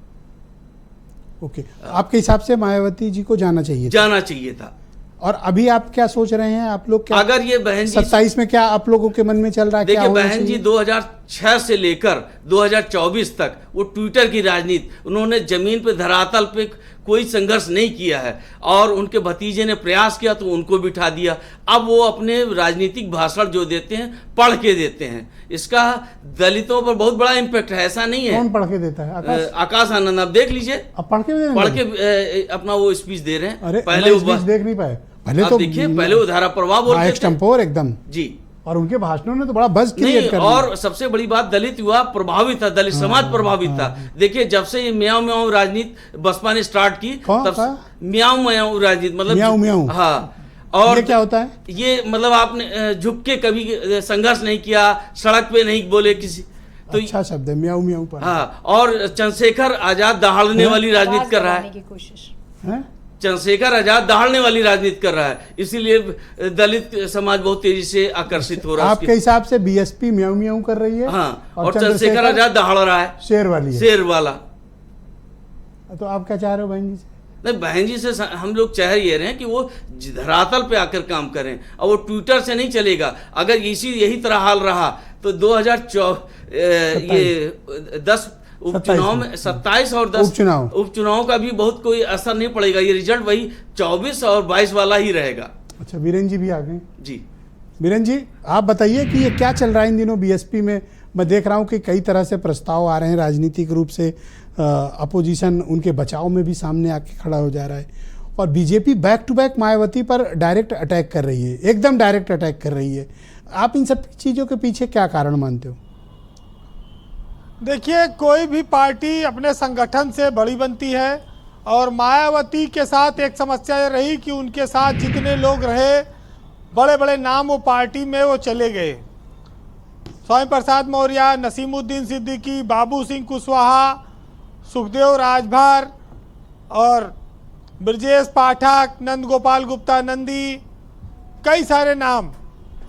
ओके, आपके हिसाब से मायावती जी को जाना चाहिए था। और अभी आप क्या सोच रहे हैं? आप लोग क्या, अगर ये बहन जी 27 में क्या आप लोगों के मन में चल रहा है? देखिए, बहन जी 2006 से लेकर 2024 तक वो ट्विटर की राजनीति, उन्होंने जमीन पे धरातल पे कोई संघर्ष नहीं किया है। और उनके भतीजे ने प्रयास किया तो उनको बिठा दिया। अब वो अपने राजनीतिक भाषण जो देते हैं पढ़ के देते हैं। इसका दलितों पर बहुत बड़ा इम्पैक्ट है। ऐसा नहीं है। कौन पढ़ के देता है? आकाश आनंद, आप देख लीजिए, अब पढ़ के अपना वो स्पीच दे रहे हैं। पहले वो देख नहीं पाए। पहले तो देखिए, पहले वो धारा प्रभाव बोलते थे एक्सटेम्पोर एकदम जी। और उनके भाषणों ने तो बड़ा बज़ क्रिएट कर दिया। और सबसे बड़ी बात, दलित युवा प्रभावित था, दलित समाज प्रभावित था। देखिए, जब से ये म्याऊं म्याऊं राजनीति बसपा ने स्टार्ट की, तब म्याऊं म्याऊं राजनीति, मतलब म्याऊं म्याऊं, हाँ। और ये क्या होता है? ये मतलब आपने झुक के कभी संघर्ष नहीं किया, सड़क पे नहीं बोले किसी, तो अच्छा शब्द है म्याऊं म्याऊं पर। हाँ, और चंद्रशेखर आजाद दहाड़ने वाली राजनीति कर रहा है। चंद्रशेखर आजाद दहाड़ने वाली राजनीति कर रहा है, इसीलिए दलित समाज बहुत तेजी से आकर्षित हो रहा है। आपके हिसाब से बीएसपी म्याऊं म्याऊं कर रही है? हाँ, और चंद्रशेखर आजाद दहाड़ रहा है, शेर वाला। तो आप क्या चाह रहे हो बहन जी से? नहीं, बहन जी से हम लोग चाह ये रहे हैं कि वो धरातल पे आकर काम करें, और वो ट्विटर से नहीं चलेगा। अगर यही तरह हाल रहा तो 2010 उपचुनाव में 27 और 10 उपचुनाव का भी बहुत कोई असर नहीं पड़ेगा। ये रिजल्ट वही 24 और 22 वाला ही रहेगा। अच्छा, बीरेन जी भी आ गए। जी, बीरेन जी, आप बताइए कि ये क्या चल रहा है इन दिनों बीएसपी में? मैं देख रहा हूँ कि कई तरह से प्रस्ताव आ रहे हैं राजनीतिक रूप से। अपोजिशन उनके बचाव में भी सामने आके खड़ा हो जा रहा है, और BJP back to back Mayawati पर डायरेक्ट अटैक कर रही है, एकदम डायरेक्ट अटैक कर रही है। आप इन सब चीज़ों के पीछे क्या कारण मानते हो? देखिए, कोई भी पार्टी अपने संगठन से बड़ी बनती है, और मायावती के साथ एक समस्या ये रही कि उनके साथ जितने लोग रहे, बड़े बड़े नाम वो पार्टी में वो चले गए। स्वामी प्रसाद मौर्य, नसीमुद्दीन सिद्दीकी, बाबू सिंह कुशवाहा, सुखदेव राजभर और ब्रजेश पाठक, नंद गोपाल गुप्ता नंदी, कई सारे नाम,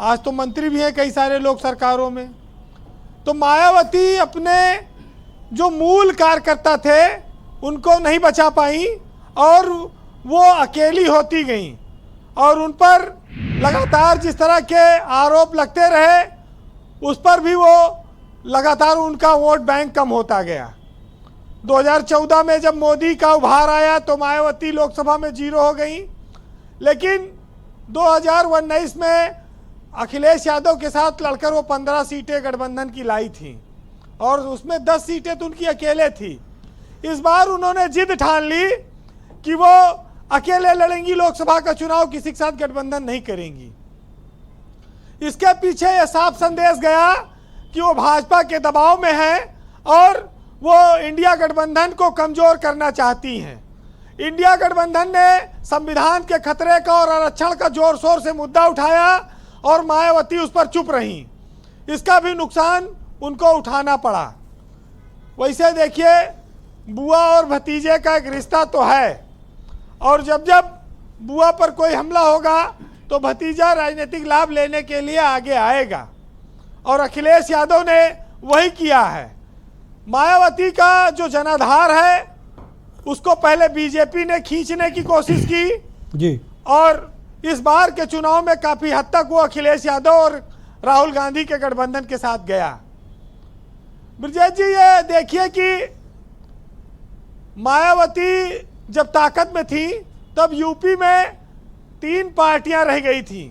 आज तो मंत्री भी हैं कई सारे लोग सरकारों में। तो मायावती अपने जो मूल कार्यकर्ता थे उनको नहीं बचा पाई, और वो अकेली होती गईं, और उन पर लगातार जिस तरह के आरोप लगते रहे, उस पर भी वो लगातार उनका वोट बैंक कम होता गया। 2014 में जब मोदी का उभार आया तो मायावती लोकसभा में 0 हो गई, लेकिन 2019 में अखिलेश यादव के साथ लड़कर वो 15 सीटें गठबंधन की लाई थी, और उसमें 10 सीटें तो उनकी अकेले थी। इस बार उन्होंने जिद ठान ली कि वो अकेले लड़ेंगी लोकसभा का चुनाव, किसी के साथ गठबंधन नहीं करेंगी। इसके पीछे यह साफ संदेश गया कि वो भाजपा के दबाव में है और वो इंडिया गठबंधन को कमजोर करना चाहती हैं। इंडिया गठबंधन ने संविधान के खतरे का और आरक्षण का जोर शोर से मुद्दा उठाया और मायावती उस पर चुप रही। इसका भी नुकसान उनको उठाना पड़ा। वैसे देखिए, बुआ और भतीजे का एक रिश्ता तो है, और जब जब बुआ पर कोई हमला होगा तो भतीजा राजनीतिक लाभ लेने के लिए आगे आएगा, और अखिलेश यादव ने वही किया है। मायावती का जो जनाधार है उसको पहले बीजेपी ने खींचने की कोशिश की जी, और इस बार के चुनाव में काफी हद तक वो अखिलेश यादव और राहुल गांधी के गठबंधन के साथ गया। ब्रजेश जी, ये देखिए कि मायावती जब ताकत में थी तब यूपी में 3 पार्टियां रह गई थी,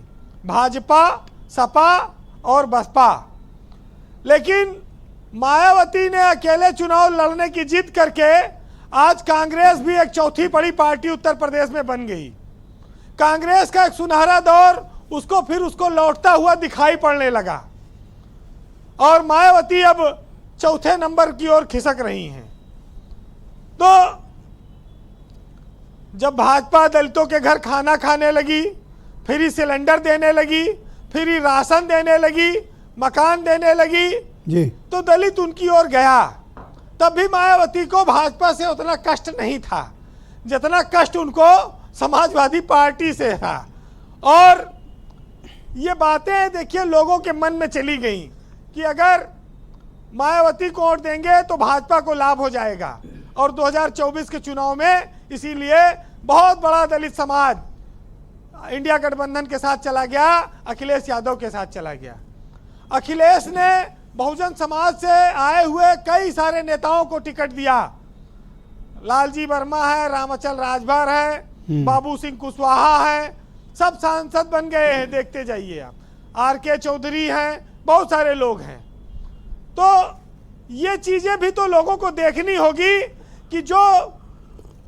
भाजपा, सपा और बसपा। लेकिन मायावती ने अकेले चुनाव लड़ने की जिद करके आज कांग्रेस भी एक चौथी बड़ी पार्टी उत्तर प्रदेश में बन गई। कांग्रेस का एक सुनहरा दौर उसको लौटता हुआ दिखाई पड़ने लगा, और मायावती अब चौथे नंबर की ओर खिसक रही हैं। तो जब भाजपा दलितों के घर खाना खाने लगी, फ्री सिलेंडर देने लगी, फ्री राशन देने लगी, मकान देने लगी जी, तो दलित उनकी ओर गया। तब भी मायावती को भाजपा से उतना कष्ट नहीं था जितना कष्ट उनको समाजवादी पार्टी से था। और ये बातें देखिए लोगों के मन में चली गई कि अगर मायावती को वोट देंगे तो भाजपा को लाभ हो जाएगा, और 2024 के चुनाव में इसीलिए बहुत बड़ा दलित समाज इंडिया गठबंधन के साथ चला गया, अखिलेश यादव के साथ चला गया। अखिलेश ने बहुजन समाज से आए हुए कई सारे नेताओं को टिकट दिया। लालजी वर्मा है, रामाचल राजभर है, बाबू सिंह कुशवाहा है, सब सांसद बन गए हैं, देखते जाइए आप। RK चौधरी हैं, बहुत सारे लोग हैं। तो ये चीजें भी तो लोगों को देखनी होगी कि जो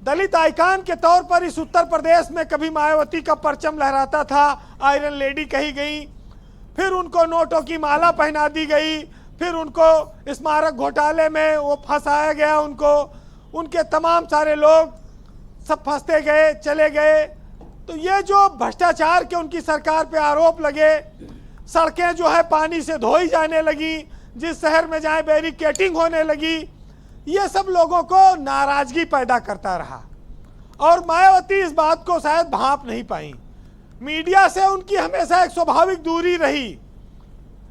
दलित आइकान के तौर पर इस उत्तर प्रदेश में कभी मायावती का परचम लहराता था, आयरन लेडी कही गई, फिर उनको नोटों की माला पहना दी गई, फिर उनको स्मारक घोटाले में वो फंसाया गया, उनके तमाम सारे लोग सब फंसते गए, चले गए। तो ये जो भ्रष्टाचार के उनकी सरकार पे आरोप लगे, सड़कें जो है पानी से धोई जाने लगी, जिस शहर में जाए बैरिकेटिंग होने लगी, ये सब लोगों को नाराजगी पैदा करता रहा। और मायावती इस बात को शायद भांप नहीं पाई। मीडिया से उनकी हमेशा एक स्वाभाविक दूरी रही,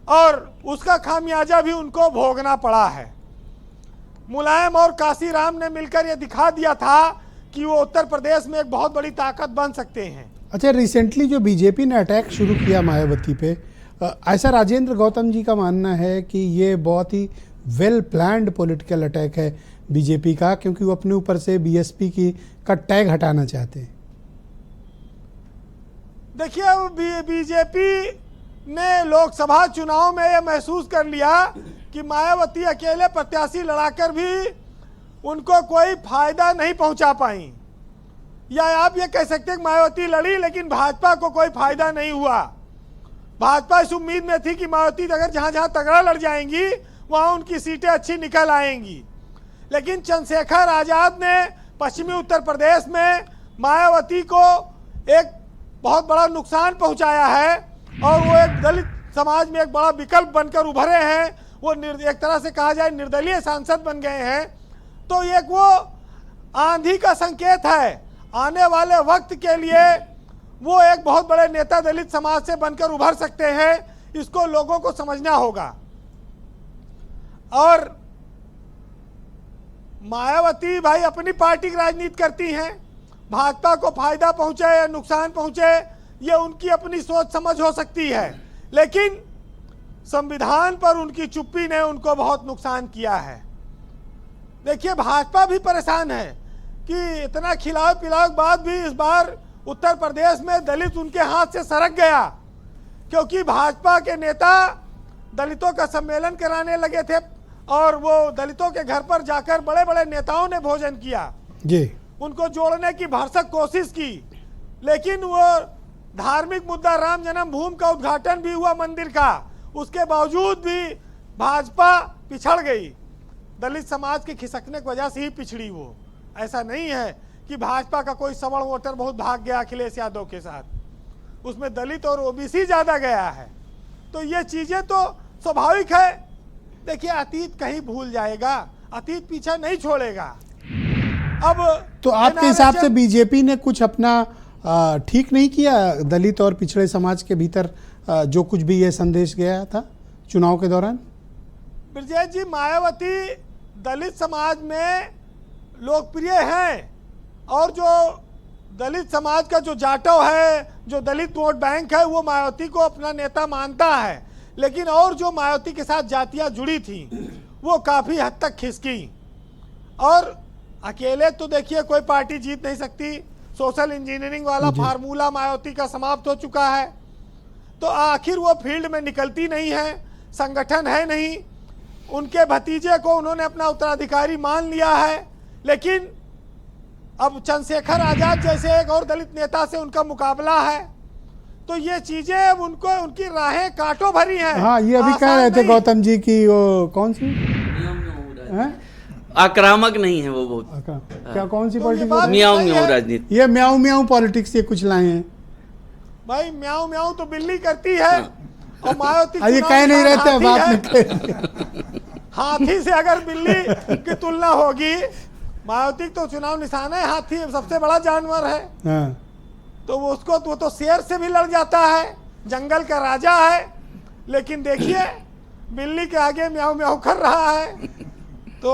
और उसका खामियाजा भी उनको भोगना पड़ा है। मुलायम और काशीराम ने मिलकर ये दिखा दिया था कि वो उत्तर प्रदेश में एक बहुत बड़ी ताकत बन सकते हैं। अच्छा, रिसेंटली जो बीजेपी ने अटैक शुरू किया मायावती पे, ऐसा राजेंद्र गौतम जी का मानना है कि ये बहुत ही वेल प्लान्ड पॉलिटिकल अटैक है बीजेपी का, क्योंकि वो अपने ऊपर से बीएसपी का टैग हटाना चाहते हैं। देखिए, बीजेपी ने लोकसभा चुनाव में यह महसूस कर लिया कि मायावती अकेले प्रत्याशी लड़ाकर भी उनको कोई फायदा नहीं पहुंचा पाई, या आप ये कह सकते हैं कि मायावती लड़ी लेकिन भाजपा को कोई फायदा नहीं हुआ। भाजपा इस उम्मीद में थी कि मायावती अगर जहां जहां तगड़ा लड़ जाएंगी वहां उनकी सीटें अच्छी निकल आएंगी, लेकिन चंद्रशेखर आजाद ने पश्चिमी उत्तर प्रदेश में मायावती को एक बहुत बड़ा नुकसान पहुंचाया है, और वो एक दलित समाज में एक बड़ा विकल्प बनकर उभरे हैं। वो एक तरह से कहा जाए निर्दलीय सांसद बन गए हैं। तो एक वो आंधी का संकेत है, आने वाले वक्त के लिए वो एक बहुत बड़े नेता दलित समाज से बनकर उभर सकते हैं। इसको लोगों को समझना होगा। और मायावती भाई अपनी पार्टी की राजनीति करती हैं, भाजपा को फायदा पहुंचे या नुकसान पहुंचे ये उनकी अपनी सोच समझ हो सकती है, लेकिन संविधान पर उनकी चुप्पी ने उनको बहुत नुकसान किया है। देखिए, भाजपा भी परेशान है कि इतना खिलाओ पिलाओ के बाद भी इस बार उत्तर प्रदेश में दलित उनके हाथ से सरक गया, क्योंकि भाजपा के नेता दलितों का सम्मेलन कराने लगे थे, और वो दलितों के घर पर जाकर बड़े बड़े नेताओं ने भोजन किया जी, उनको जोड़ने की भरसक कोशिश की, लेकिन वो धार्मिक मुद्दा राम जन्मभूमि का उद्घाटन भी हुआ मंदिर का, उसके बावजूद भी भाजपा पिछड़ गई। दलित समाज के खिसकने की वजह से ही पिछड़ी वो। ऐसा नहीं है कि कि भाजपा का कोई सवर्ण वोटर बहुत भाग गया अखिलेश यादव के साथ, उसमें दलित और ओबीसी ज्यादा गया है। तो ये चीजें तो स्वाभाविक है। देखिए, अतीत कहीं भूल जाएगा, अतीत पीछा नहीं छोड़ेगा। अब तो आपके हिसाब से बीजेपी ने कुछ अपना ठीक नहीं किया दलित और पिछड़े समाज के भीतर, जो कुछ भी ये संदेश गया था चुनाव के दौरान? ब्रजेश जी, मायावती दलित समाज में लोकप्रिय हैं, और जो दलित समाज का जो जाटव है, जो दलित वोट बैंक है, वो मायावती को अपना नेता मानता है। लेकिन और जो मायावती के साथ जातियां जुड़ी थी वो काफ़ी हद तक खिसकी, और अकेले तो देखिए कोई पार्टी जीत नहीं सकती। सोशल इंजीनियरिंग वाला फार्मूला मायावती का समाप्त हो चुका है, तो आखिर वो फील्ड में निकलती नहीं है, संगठन है नहीं। उनके भतीजे को उन्होंने अपना उत्तराधिकारी मान लिया है, लेकिन अब चंद्रशेखर आजाद जैसे एक और दलित नेता से उनका मुकाबला है। तो ये चीजें अब उनको, उनकी राहें कांटों भरी हैं। हाँ, ये अभी कह रहे थे गौतम जी की वो कौन सी आक्रामक नहीं है वो बहुत। क्या कौन सी पॉलिटिक्स? म्याऊं म्याऊं राजनीति। ये म्याऊं म्याऊं पॉलिटिक्स ये कुछ लाए हैं भाई। म्याऊं म्याऊं तो बिल्ली करती है, और मायावती ये कह नहीं रहते अब आपने। हाथी से अगर बिल्ली की तुलना होगी, मायावती तो चुनाव निशान है, हाथी सबसे बड़ा जानवर है। हाँ। तो वो उसको वो तो शेर से भी लड़ जाता है, जंगल का राजा है। लेकिन देखिए, बिल्ली के आगे म्याऊं म्याऊं कर रहा है। तो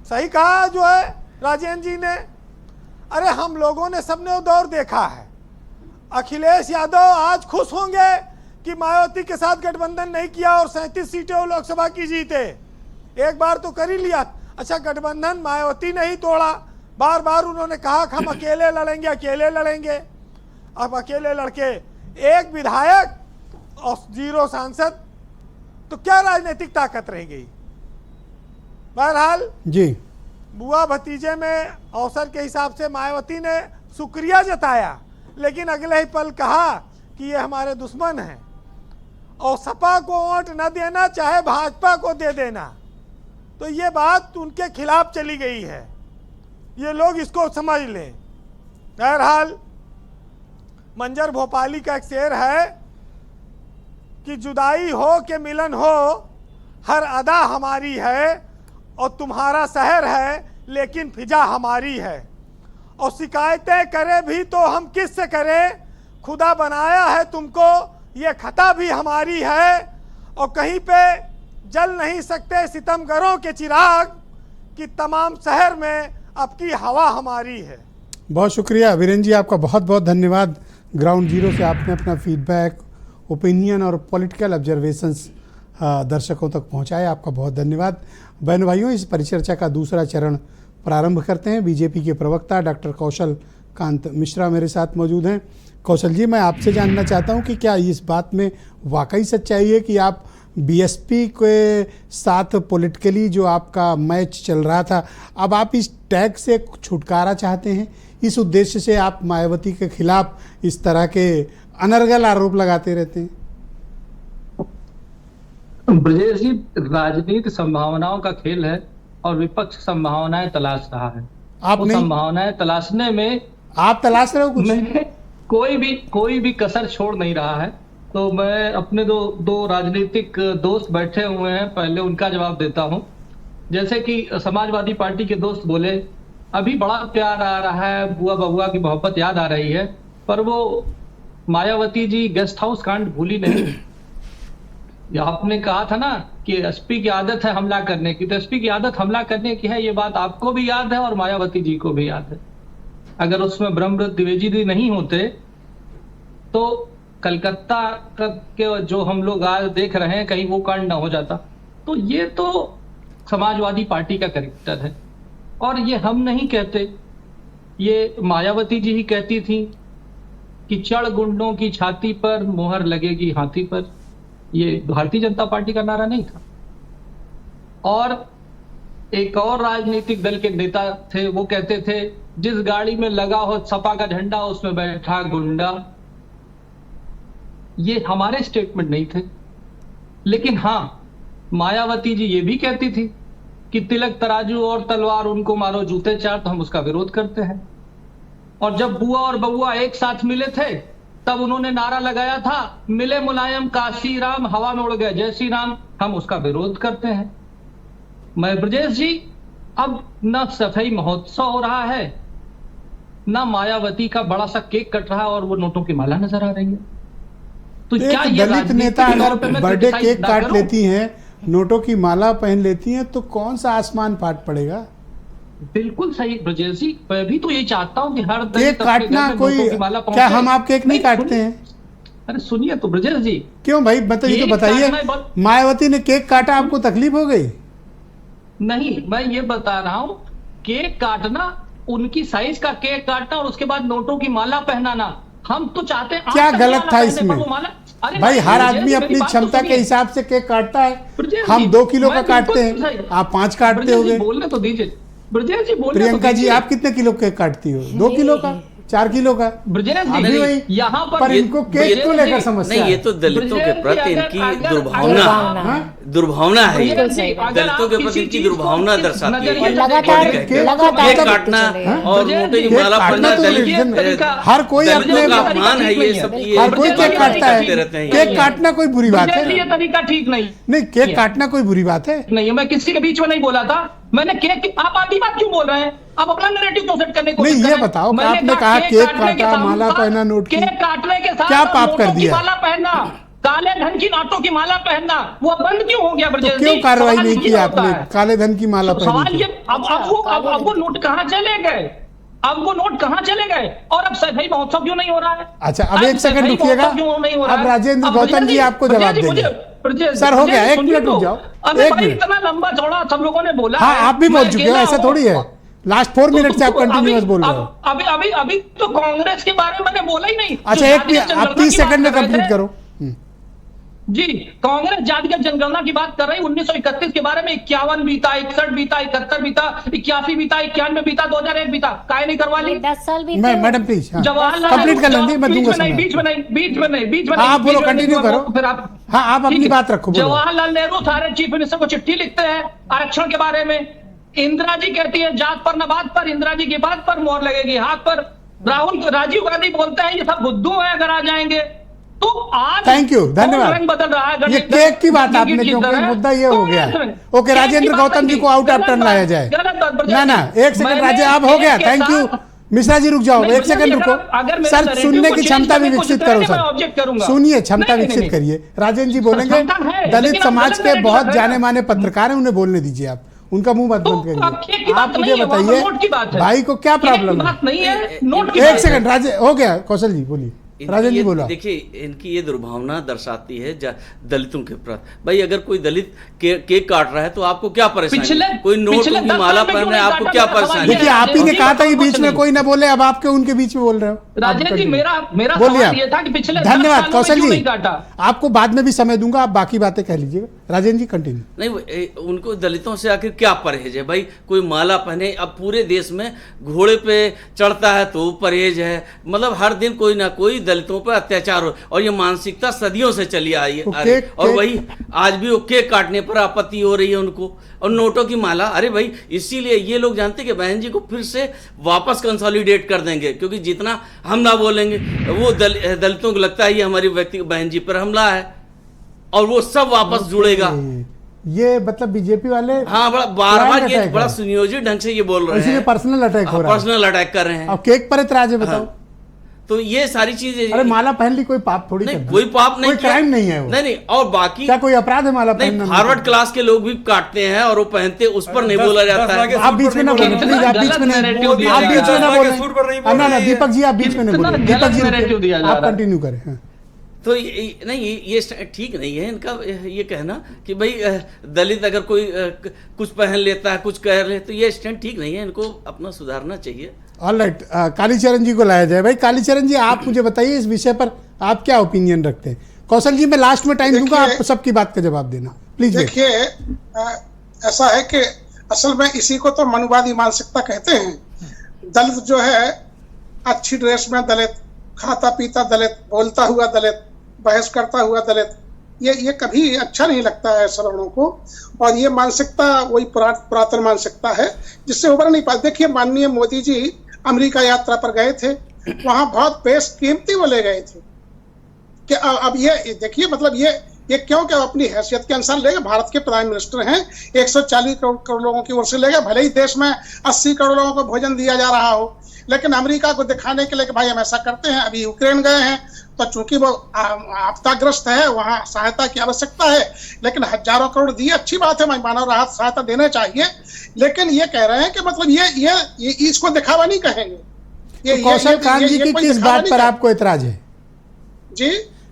सही कहा जो है राजेंद्र जी ने। अरे हम लोगों ने सबने वो दौर देखा है। अखिलेश यादव आज खुश होंगे कि मायावती के साथ गठबंधन नहीं किया और 37 सीटें वो लोकसभा की जीते। एक बार तो कर ही लिया। अच्छा, गठबंधन मायावती ने ही तोड़ा। बार बार उन्होंने कहा कि हम अकेले लड़ेंगे, अकेले लड़ेंगे। अब अकेले लड़के एक विधायक और 0 सांसद, तो क्या राजनीतिक ताकत रह गई? बहरहाल जी, बुआ भतीजे में अवसर के हिसाब से मायावती ने शुक्रिया जताया, लेकिन अगले ही पल कहा कि ये हमारे दुश्मन हैं, और सपा को वोट न देना, चाहे भाजपा को दे देना। तो ये बात उनके खिलाफ चली गई है। ये लोग इसको समझ लें। बहरहाल मंजर भोपाली का एक शेर है कि जुदाई हो के मिलन हो, हर अदा हमारी है, और तुम्हारा शहर है लेकिन फिजा हमारी है। और शिकायतें करे भी तो हम किस से करें, खुदा बनाया है तुमको, ये खता भी हमारी है। और कहीं पे जल नहीं सकते सितमगरों के चिराग, कि तमाम शहर में अब की हवा हमारी है। बहुत शुक्रिया वीरेंद्र जी, आपका बहुत बहुत धन्यवाद। ग्राउंड जीरो से आपने अपना फीडबैक, ओपिनियन और पॉलिटिकल ऑब्जर्वेशंस दर्शकों तक पहुंचाए। आपका बहुत धन्यवाद। बहन भाइयों, इस परिचर्चा का दूसरा चरण प्रारंभ करते हैं। बीजेपी के प्रवक्ता डॉक्टर कौशल कांत मिश्रा मेरे साथ मौजूद हैं। कौशल जी, मैं आपसे जानना चाहता हूं कि क्या इस बात में वाकई सच्चाई है कि आप बीएसपी के साथ पॉलिटिकली जो आपका मैच चल रहा था, अब आप इस टैग से छुटकारा चाहते हैं? इस उद्देश्य से आप मायावती के खिलाफ इस तरह के अनर्गल आरोप लगाते रहते हैं? ब्रजेश जी, राजनीति संभावनाओं का खेल है, और विपक्ष संभावनाएं तलाश रहा है। आप नहीं, संभावनाएं तलाशने में आप तलाश रहे हो कुछ? मैं कोई भी कसर छोड़ नहीं रहा है। तो मैं अपने दो राजनीतिक दोस्त बैठे हुए हैं, पहले उनका जवाब देता हूं। जैसे कि समाजवादी पार्टी के दोस्त बोले, अभी बड़ा प्यार आ रहा है, बुआ बबुआ की मोहब्बत याद आ रही है, पर वो मायावती जी गेस्ट हाउस कांड भूली नहीं। आपने कहा था ना कि एसपी की आदत है हमला करने की, तो एसपी की आदत हमला करने की है, ये बात आपको भी याद है और मायावती जी को भी याद है। अगर उसमें ब्रह्मदत्त द्विवेदी जी नहीं होते तो कलकत्ता के जो हम लोग आज देख रहे हैं, कहीं वो कांड ना हो जाता। तो ये तो समाजवादी पार्टी का कैरेक्टर है, और ये हम नहीं कहते, ये मायावती जी ही कहती थी कि चढ़ गुंडों की छाती पर मोहर लगेगी हाथी पर। ये भारतीय जनता पार्टी का नारा नहीं था। और एक और राजनीतिक दल के नेता थे, वो कहते थे जिस गाड़ी में लगा हो सपा का झंडा उसमें बैठा गुंडा। ये हमारे स्टेटमेंट नहीं थे। लेकिन हाँ, मायावती जी ये भी कहती थी कि तिलक तराजू और तलवार उनको मारो जूते चार, तो हम उसका विरोध करते हैं। और जब बुआ और बउआ एक साथ मिले थे तब उन्होंने नारा लगाया था, मिले मुलायम काशी राम, हवा में उड़ गए जय श्री राम। हम उसका विरोध करते हैं। मैं ब्रजेश जी, अब न सफाई महोत्सव हो रहा है, न मायावती का बड़ा सा केक कट रहा है और वो नोटों की माला नजर आ रही है। तो क्या ये दलित नेता अगर बर्थडे केक काट लेती हैं, नोटों की माला पहन लेती हैं, तो कौन सा आसमान फाट पड़ेगा? बिल्कुल सही ब्रजेश जी, मैं भी तो ये चाहता हूँ कि हर केक काटना कोई, क्या हम आप केक नहीं काटते हैं? अरे सुनिए तो ब्रजेश जी। क्यों भाई, मतलब ये तो बताइए, मायावती ने केक काटा, आपको तकलीफ हो गई? नहीं, मैं ये बता रहा हूँ, केक काटना, उनकी साइज का केक काटना और उसके बाद नोटों की माला पहनाना, हम तो चाहते हैं। क्या गलत था इसमें? भाई हर आदमी अपनी क्षमता के हिसाब से केक काटता है। हम 2 किलो का काटते हैं, आप 5 काटते होगे। बोलने तो दीजिए ब्रजेश जी, बोलने प्रियंका जी, आप कितने किलो केक काटती हो? 2 किलो का, 4 किलो का? ब्रजेश जी यहाँ पर इनको केक को लेकर समस्या नहीं, ये तो दलितों के प्रति इनकी दुर्भावना है। दलितों के प्रति इनकी दुर्भावना दर्शाती है। लगातार केक काटना और नोटे की माला पहनना दलित, हर कोई अपने अपमान है ये सब। हर कोई केक काटता है, केक काटना कोई बुरी बात है? ये तरीका ठीक नहीं। नहीं, केक काटना कोई बुरी बात है नहीं, मैं किसी के बीच में नहीं बोला था। मैंने केक, आप आधी बात क्यों बोल रहे हैं? आप अपना नैरेटिव तो सेट करने को नहीं, ये बताओ, आपने कहा केक काटा, माला पहना, नोट की, केक काटने के साथ क्या पाप कर दिया? माला पहनना, काले धन की नोटों की माला पहनना, वो बंद क्यों हो गया? तो क्यों कार्रवाई नहीं की आपने? काले धन की माला पहनी। सवाल ये, अब वो नोट कहाँ चले गए? अब वो नोट कहाँ चले गए? और अब सफाई महोत्सव क्यों नहीं हो रहा है? अच्छा, अब 1 सेकंड रुकिएगा, अब राजेंद्र गौतम जी आपको जवाब देंगे। सर हो गया, 1 मिनट रुक जाओ, 1 मिनट। इतना लंबा चौड़ा सब लोगों ने बोला। हाँ, आप भी बोल चुके हो, ऐसा थोड़ी है। लास्ट 4 मिनट से आप कंटिन्यूअस बोल रहे हो। अभी तो कांग्रेस के बारे में मैंने बोला ही नहीं। अच्छा, आप 30 सेकंड में कंप्लीट करो जी। कांग्रेस जातिगत जनगणना की बात कर रही, 1931 के बारे में 51 बीता, 61 बीता, 71 बीता, 81 बीता, 91 बीता, 2001 बीता, काहे नहीं करवा ली? 10 साल बीते। मैं मैडम प्लीज जवाहरलाल कंप्लीट कर लेंगे, मैं दूंगा समय। बीच में आप बोलो, कंटिन्यू करो। फिर आप अपनी बात रखो। जवाहरलाल नेहरू सारे चीफ मिनिस्टर को चिट्ठी लिखते हैं आरक्षण के बारे में। इंदिरा जी कहती है जात पर न बात पर, इंदिरा जी की बात पर मोहर लगेगी हाथ पर। राजीव गांधी बोलते हैं ये सब बुद्धू है अगर आ जाएंगे। तो आज थैंक यू, धन्यवाद। बदल रहा है। ये केक की बात आपने, क्योंकि मुद्दा ये हो गया। ओके, राजेंद्र गौतम जी को आउट ऑफ टर्न लाया जाए। ना 1 सेकंड राजे, आप हो गया, थैंक यू। मिश्रा जी रुक जाओ, 1 सेकंड रुको। सर, सुनने की क्षमता भी विकसित करो सर, सुनिए, क्षमता विकसित करिए। राजेंद्र जी बोलेंगे, दलित समाज के बहुत जाने माने पत्रकार हैं, उन्हें बोलने दीजिए, आप उनका मुंह मत बंद करिए। आप मुझे बताइए, भाई को क्या प्रॉब्लम है? 1 सेकंड राजे, हो गया। कौशल जी बोलिए, राजेंद्र जी बोला। देखिए, इनकी ये दुर्भावना दर्शाती है दलितों के प्रति। भाई अगर कोई दलित केक काट रहा है तो आपको क्या परेशानी? कोई नोट की माला पहन रहे, आपको क्या परेशानी? देखिए, आप ही ने कहा था कि बीच में कोई ना बोले, अब आपके उनके बीच में बोल रहे हो। राजेंद्र जी, मेरा सवाल ये था कि पिछले धन्यवाद कौशल जी, आपको बाद में भी समय दूंगा, आप बाकी बातें कह लीजिएगा। राजेंद्र जी कंटिन्यू। नहीं, उनको दलितों से आखिर क्या परहेज है? भाई कोई माला पहने, अब पूरे देश में घोड़े पे चढ़ता है तो परहेज है। मतलब हर दिन कोई ना कोई दलितों पर अत्याचार हो, और ये मानसिकता सदियों से चली आई है। और वही आज भी वो केक काटने पर आपत्ति हो रही है उनको, और नोटों की माला। अरे भाई, इसीलिए ये लोग जानते हैं कि बहन जी को फिर से वापस कंसोलिडेट कर देंगे, क्योंकि जितना हम ना बोलेंगे वो दलितों को लगता है ये हमारी व्यक्ति बहन जी पर हमला है, और वो सब वापस जुड़ेगा। ये मतलब बीजेपी वाले, हाँ, बार ये बड़ा सुनियोजित ढंग से ये बोल रहे हैं, पर्सनल अटैक हो रहा है, पर्सनल अटैक कर रहे हैं। अब केक पर इतराज है, बताओ। तो ये सारी चीजें, अरे माला पहन ली, कोई पाप थोड़ी नहीं, कोई पाप नहीं, कोई क्राइम नहीं है वो। नहीं, और बाकी क्या कोई अपराध है माला पहनना? फॉरवर्ड क्लास के लोग भी काटते हैं और वो पहनते, उस पर नहीं बोला जाता है। आप बीच में ना बोलें प्लीज, आप बीच में नहीं, आप बीच में ना बोलें। ना दीपक जी, आप बीच में नहीं बोलें। दीपक जी आप कंटिन्यू करें। तो नहीं, ये ठीक नहीं है इनका ये कहना कि भाई दलित अगर कोई कुछ पहन लेता है, कुछ कह ले, तो ये स्टैंड ठीक नहीं है, इनको अपना सुधारना चाहिए। ऑलराइट, कालीचरण जी को लाया जाए। भाई कालीचरण जी, आप मुझे बताइए इस विषय पर आप क्या ओपिनियन रखते हैं? कौशल जी, मैं लास्ट में टाइम दूंगा, आप सबकी बात का जवाब देना प्लीज। देखिए, ऐसा है कि असल में इसी को तो मनुवादी मानसिकता कहते हैं। दलित जो है, अच्छी ड्रेस में दलित, खाता पीता दलित, बोलता हुआ दलित, बहस करता हुआ दलित, ये कभी अच्छा नहीं लगता है श्रवणों को। और ये मानसिकता वही पुरातन मानसिकता है जिससे उभर नहीं पाती। देखिए, माननीय मोदी जी अमेरिका यात्रा पर गए थे, वहां बहुत बेशकीमती वो ले गए थे कि अब ये देखिए, मतलब ये क्यों क्या अपनी हैसियत के अनुसार ले गए। भारत के प्राइम मिनिस्टर हैं, 140 करोड़ लोगों की ओर से ले गए, भले ही देश में 80 करोड़ लोगों को भोजन दिया जा रहा हो, लेकिन अमेरिका को दिखाने के लिए कि भाई हम ऐसा करते हैं। अभी यूक्रेन गए हैं तो चूंकि वो आपदाग्रस्त है, वहां सहायता की आवश्यकता है, लेकिन हजारों करोड़ दिए, अच्छी बात है, मानव राहत सहायता देना चाहिए, लेकिन ये कह रहे हैं कि मतलब ये इसको दिखावा नहीं कहेंगे। तो कौशल कांत जी की किस बात पर आपको एतराज है जी?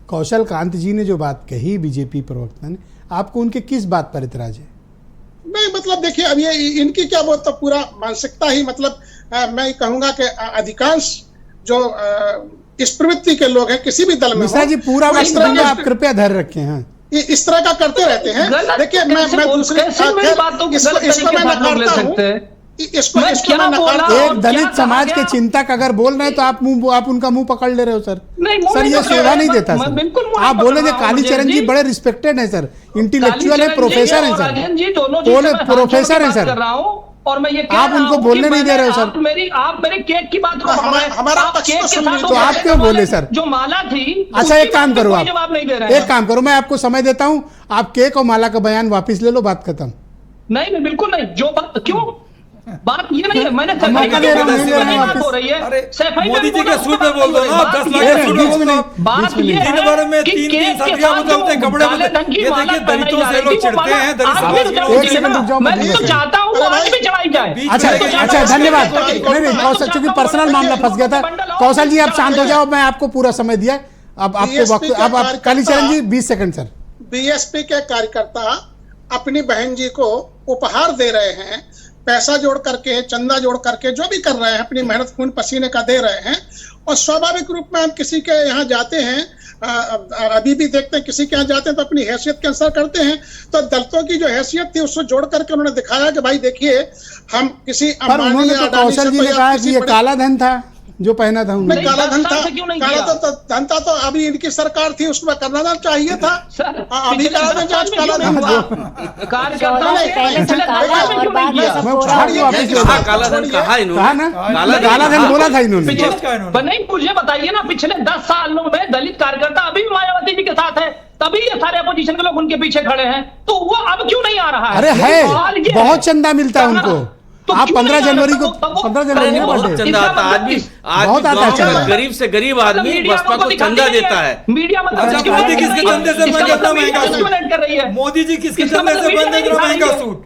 कौशल कांत जी ने जो बात कही, बीजेपी प्रवक्ता ने, आपको उनके किस बात पर एतराज है? नहीं, मतलब देखिए, अब ये इनकी क्या, वो तो पूरा मानसिकता ही, मतलब मैं कहूंगा कि अधिकांश जो इस प्रवृत्ति के लोग हैं किसी भी दल में, मिश्रा जी पूरा वक्त आप कृपया धैर्य रखें। हाँ, इस तरह का करते रहते हैं। देखिए, मैं दूसरे इसको मैं नकारता हूं, एक दलित समाज के चिंतक अगर बोल रहे हैं तो आप उनका मुंह पकड़ ले रहे हो सर। सर ये शोभा नहीं देता सर। आप बोले थे कालीचरण जी बड़े रिस्पेक्टेड हैं सर, इंटेलेक्चुअल है, प्रोफेसर हैं सर, प्रोफेसर हैं सर, और मैं ये आप उनको बोलने नहीं दे रहे हो सर। आप मेरे केक की बात को हमारा केक के साथ तो आप क्यों बोले सर? जो माला थी, अच्छा एक काम करो, आप जवाब नहीं दे रहे हैं। एक काम करो, मैं आपको समय देता हूं, आप केक और माला का बयान वापिस ले लो, बात खत्म। नहीं, बिल्कुल नहीं। जो बात, क्यों बात ये नहीं है, मैंने बात हो रही है मोदी जी के सूट में बोल दो ना, 10 लाख सूट में बोल दो। बात ये है दिन भर में 3 सदियां बदलते, कपड़े बदलते। ये देखिए दलितों से लोग चिढ़ते हैं, दलित एक सेकंड रुक जाओ, मैं तो चाहता हूँ आज भी चढ़ाई जाए। अच्छा धन्यवाद। नहीं कौशल, चूंकि पर्सनल मामला फंस गया था। कौशल जी आप शांत हो जाओ, मैं आपको पूरा समय दिया, अब आपको वक्त, अब आप कालीचरण जी 20 सेकंड सर। बीएसपी के कार्यकर्ता अपनी बहन जी को उपहार दे रहे हैं, पैसा जोड़ करके, चंदा जोड़ करके, जो भी कर रहे हैं, अपनी मेहनत खून पसीने का दे रहे हैं, और स्वाभाविक रूप में हम किसी के यहाँ जाते हैं, अभी भी देखते हैं, किसी के यहाँ जाते हैं तो अपनी हैसियत के अनुसार करते हैं। तो दलितों की जो हैसियत थी उसको जोड़ करके उन्होंने दिखाया कि भाई देखिए, हम किसी उन्होंने तो कौशल जी ने कहा कि ये काला धन था जो पहना था उन्होंने। काला धन था, धन था तो अभी इनकी सरकार थी, उसमें करना चाहिए था। अभी काला धन, आज काला धन काला धन बोला था इन्होंने। नहीं, मुझे बताइए ना, पिछले 10 सालों में दलित कार्यकर्ता अभी भी मायावती जी के साथ है, तभी ये सारे अपोजिशन के लोग उनके पीछे खड़े हैं, तो वो अब क्यों नहीं आ रहा है? अरे है, बहुत चंदा मिलता है उनको। तो आप 15 जनवरी को 15 जनवरी में बहुत चंदा आता है, बहुत आता है चंदा। गरीब से गरीब आदमी बसपा को चंदा देता है। मीडिया मोदी किसके चंदे से बन इतना महंगा सूट? मोदी जी किसके चंदे से बन इतना महंगा सूट?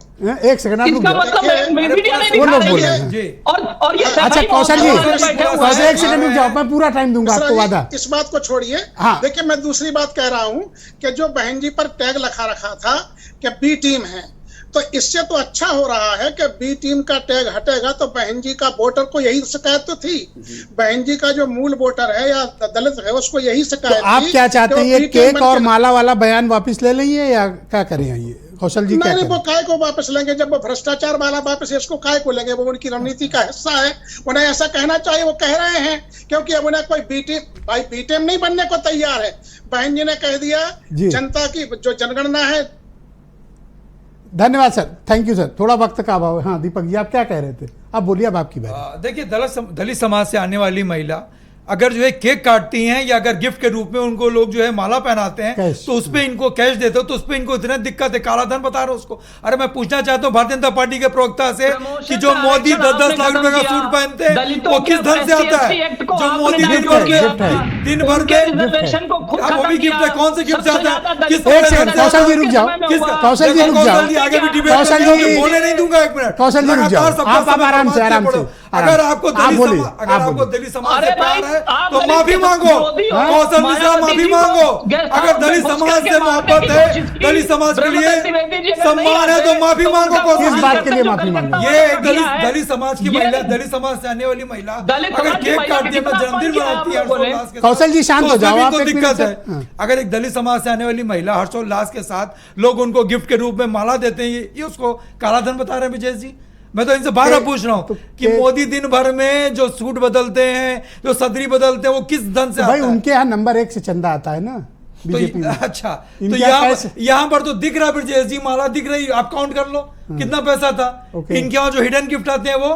एक सेकंड आप रुक जाओ, वो लोग बोल रहे हैं। और ये अच्छा कौशल जी, एक सेकंड रुक जाओ, मैं पूरा टाइम दूंगा आपको, वादा। इस बात को छोड़िए, देखिए मैं दूसरी बात कह रहा हूँ कि जो बहन जी पर टैग लगा रखा था कि बी टीम है, तो इससे तो अच्छा हो रहा है कि बी टीम का टैग हटेगा, तो बहन जी का वोटर को यही शिकायत तो थी। बहन जी का जो मूल वोटर है या दलित है, उसको यही शिकायत तो आप क्या चाहते हैं, ये केक और माला वाला बयान वापस ले लेंगे या क्या करें? ये कौशल जी क्या करें? वो काय को वापस लेंगे, जब वो भ्रष्टाचार वाला वापस, इसको काय को लेंगे? वो उनकी रणनीति का हिस्सा है, उन्हें ऐसा कहना चाहिए, वो कह रहे हैं, क्योंकि अब उन्हें कोई बी टीम नहीं बनने को तैयार है। बहन जी ने कह दिया, जनता की जो जनगणना है। धन्यवाद सर, थैंक यू सर, थोड़ा वक्त का अभाव है। हाँ दीपक जी आप क्या कह रहे थे, आप बोलिए, अब आपकी बात। देखिए दलित समाज से आने वाली महिला अगर जो है केक काटती हैं या अगर गिफ्ट के रूप में उनको लोग जो है माला पहनाते हैं तो उसपे इनको कैश देते हो, तो उसपे इनको इतनी दिक्कत है, काला धन बता रहे हो उसको। अरे मैं पूछना चाहता हूँ भारतीय जनता पार्टी के प्रवक्ता से कि जो मोदी 10-10 लाख रुपए का सूट पहनते हैं वो किस धन से आता है? जो मोदी दिन भर में वो भी गिफ्ट है, कौन से गिफ्ट से आता है? कौशल जी रुक जाओ, कौशल जी रुक जाओ, आगे भी डिबेट बोलने नहीं दूंगा, एक मिनट कौशल जी रुक जाओ, आप आराम से आराम से। अगर आपको दलित समाज से प्यार है तो माफी मांगो, कौशल मिश्रा माफी मांगो। अगर दलित समाज से मोहब्बत है, दलित समाज के लिए सम्मान है तो माफी मांगो। किस बात के लिए माफी मांगो? ये एक दलित समाज की महिला, दलित समाज से आने वाली महिला अगर केक काटती है, अपना जन्मदिन मनाती है, कौशल जी शांत हो जाओ, आपको दिक्कत है। अगर एक दलित समाज से आने वाली महिला हर्षोल्लास के साथ लोग उनको गिफ्ट के रूप में माला देते हैं, ये उसको काला धन बता रहे हैं विजय जी? मैं तो इनसे बार पूछ रहा हूँ कि मोदी दिन भर में जो सूट बदलते हैं, जो सदरी बदलते हैं, वो किस धन से भाई? उनके यहाँ नंबर 1 से चंदा आता है ना बीजेपी में। अच्छा, तो यहाँ पर तो दिख रहा है ब्रजेश जी, माला दिख रही, आप काउंट कर लो कितना पैसा था। इनके यहाँ जो हिडन गिफ्ट आते हैं वो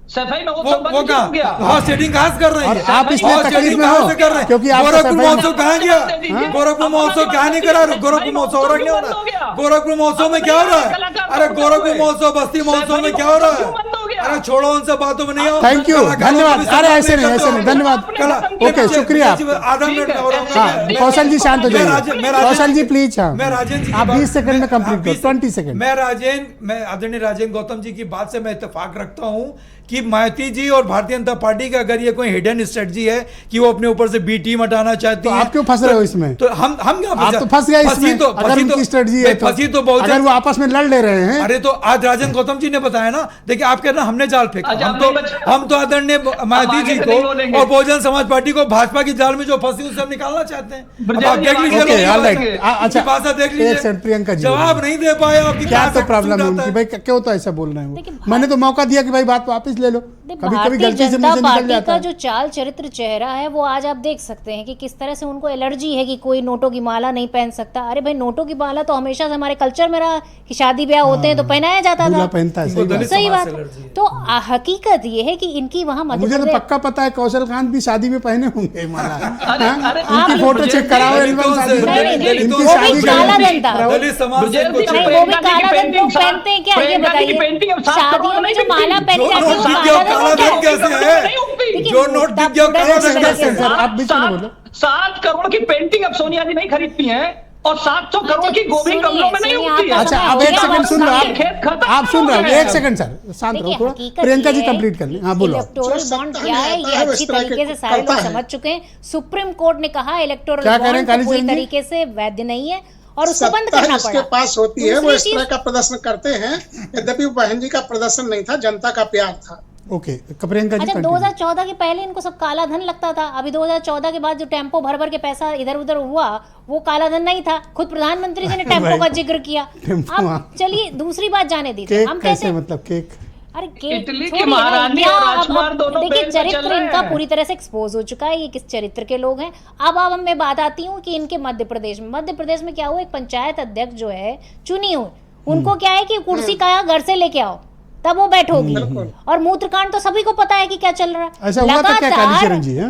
सफाई में वो वो संबंध क्यों हो गया? हाँ सेटिंग कहाँ से कर रहे और हैं? आप इसलिए और तकलीफ setting में कहाँ हो से कर रहे हैं? क्योंकि आप गोरखपुर सफाई महोत्सव कहाँ गया? गोरखपुर महोत्सव कहाँ नहीं करा? गोरखपुर महोत्सव हो रहा नहीं हो रहा? गोरखपुर महोत्सव में क्या हो रहा है? अरे गोरखपुर महोत्सव, बस्ती महोत्सव में क्या हो रहा है? अरे छोड़ो उनसे बातों में नहीं हो। थैंक यू, धन्यवाद। अरे ऐसे नहीं, धन्यवाद। ओके, शुक्रिया। आधा मिनट हाँ, कौशल जी शांत हो जाइए। कौशल जी प्लीज, हाँ, मैं राजेंद्र जी आप 20 सेकंड में कंप्लीट करो, 20 सेकंड। मैं आदरणीय राजेंद्र गौतम जी की बात से मैं इत्तेफाक रखता हूं कि मायावती जी और भारतीय जनता पार्टी का अगर ये कोई हिडन स्ट्रेटजी है कि वो अपने ऊपर से बी टीम हटाना चाहती तो है, आप क्यों फंस रहे हो इसमें? तो हम क्या आप तो फंस गए इसमें। अगर उनकी स्ट्रेटजी है फंसी तो बहुत, अगर वो आपस में लड़ ले रहे हैं। अरे तो आज राजेंद्र गौतम जी ने बताया ना, देखिए आप कह रहे हैं हमने जाल फेंका, हम तो आदरणीय मायावती जी को और बहुजन समाज पार्टी को भाजपा की जाल में जो फंसी उसे हम निकालना चाहते हैं। आप देख लीजिए, अच्छा भाषा देख लीजिए, प्रियंका जी जवाब नहीं दे पाए। क्या तो प्रॉब्लम है उनकी? भाई क्यों तो ऐसा बोल रहे हैं वो? मैंने तो मौका दिया कि भाई बात वापस ले लो, कभी गलती से मुंह से निकल जाता का है। जो चाल चरित्र चेहरा है वो आज आप देख सकते हैं कि किस तरह से उनको एलर्जी है कि कोई नोटों की माला नहीं पहन सकता। अरे भाई नोटों की माला तो हमेशा से हमारे कल्चर में रहा कि शादी ब्याह होते हैं तो पहनाया जाता था, पहनता है, सही बात। तो हकीकत ये है कि इनकी वहाँ मुझे तो पक्का पता है कौशल कांत भी शादी में पहने होंगे माला। उनकी फोटो चेक कराओ, एल्बम शादी इनकी शादी काला धन था, दलित समाज से वो भी काला धन लोग पहनते हैं क्या? ये बताइए, शादियों में जो माला पहनी जाती है वो काला धन कैसे है? जो नोट दिख गया काला धन कैसे है? आप बीच में बोलो। 7 करोड़ की पेंटिंग अब सोनिया जी नहीं खरीदती हैं और 700 करोड़ की गोभी कमलों में नहीं उगती है। अच्छा आप एक सेकंड सुन रहे हो, आप सुन रहे हो, एक सेकंड सर शांत रहो थोड़ा। प्रियंका जी कंप्लीट कर लें। हाँ बोलो। इलेक्टोरल बॉन्ड क्या है ये अच्छी तरीके से सारे लोग समझ चुके हैं। सुप्रीम कोर्ट ने कहा इलेक्टोरल बॉन्ड पूरी तरीके से वैध नहीं है और उसको बंद करना पड़ा। इसके पास होती है वो इस तरह का प्रदर्शन करते हैं, यद्यपि वो बहन जी का प्रदर्शन नहीं था, जनता का प्यार था। ओके, प्रियंका जी। अच्छा 2014 के पहले इनको सब काला धन लगता था, अभी 2014 के बाद जो टेम्पो भर भर के पैसा इधर उधर हुआ वो काला धन नहीं था। खुद प्रधानमंत्री जी ने टेम्पो का जिक्र किया। अब चलिए दूसरी बात जाने दीजिए, हम कैसे मतलब केक, अरे केक इटली की महारानी और राजकुमार दोनों देखिए चरित्र इनका पूरी तरह से एक्सपोज हो चुका है, ये किस चरित्र के लोग हैं। अब मैं बात आती हूँ कि इनके मध्य प्रदेश में क्या हुआ, एक पंचायत अध्यक्ष जो है चुनी हुई, उनको क्या है कि कुर्सी का घर से लेके आओ तब वो बैठोगी। और मूत्रकांड तो सभी को पता है कि क्या चल रहा है।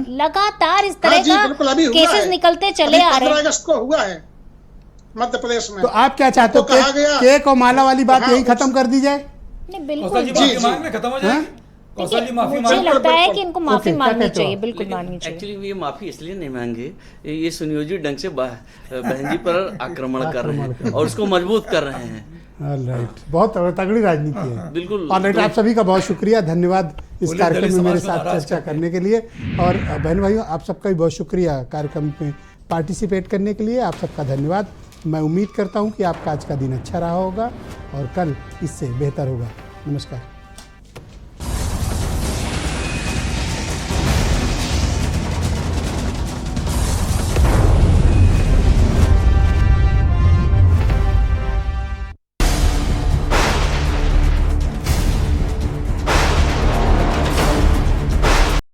लगातार इस तरह का केसेस निकलते चले आ रहे हैं। 15 अगस्त को हुआ है मध्य प्रदेश में। तो आप क्या चाहते हो, केक और माला वाली बात यही खत्म कर दी जाए? नहीं बिल्कुल खत्म हो जाए। मुझे लगता है कि इनको माफी मांगनी चाहिए, बिल्कुल मांगनी चाहिए। एक्चुअली ये माफी इसलिए नहीं मांगे, ये सुनियोजित ढंग से बहन जी पर आक्रमण कर रहे हैं और उसको मजबूत कर रहे हैं। राइट, बहुत तगड़ी राजनीति है। बिल्कुल। ऑलराइट, आप सभी का बहुत शुक्रिया, धन्यवाद इस कार्यक्रम में मेरे साथ चर्चा करने के लिए। और बहन भाइयों आप सबका भी बहुत शुक्रिया कार्यक्रम में पार्टिसिपेट करने के लिए, आप सबका धन्यवाद। मैं उम्मीद करता हूँ कि आपका आज का दिन अच्छा रहा होगा और कल इससे बेहतर होगा। नमस्कार।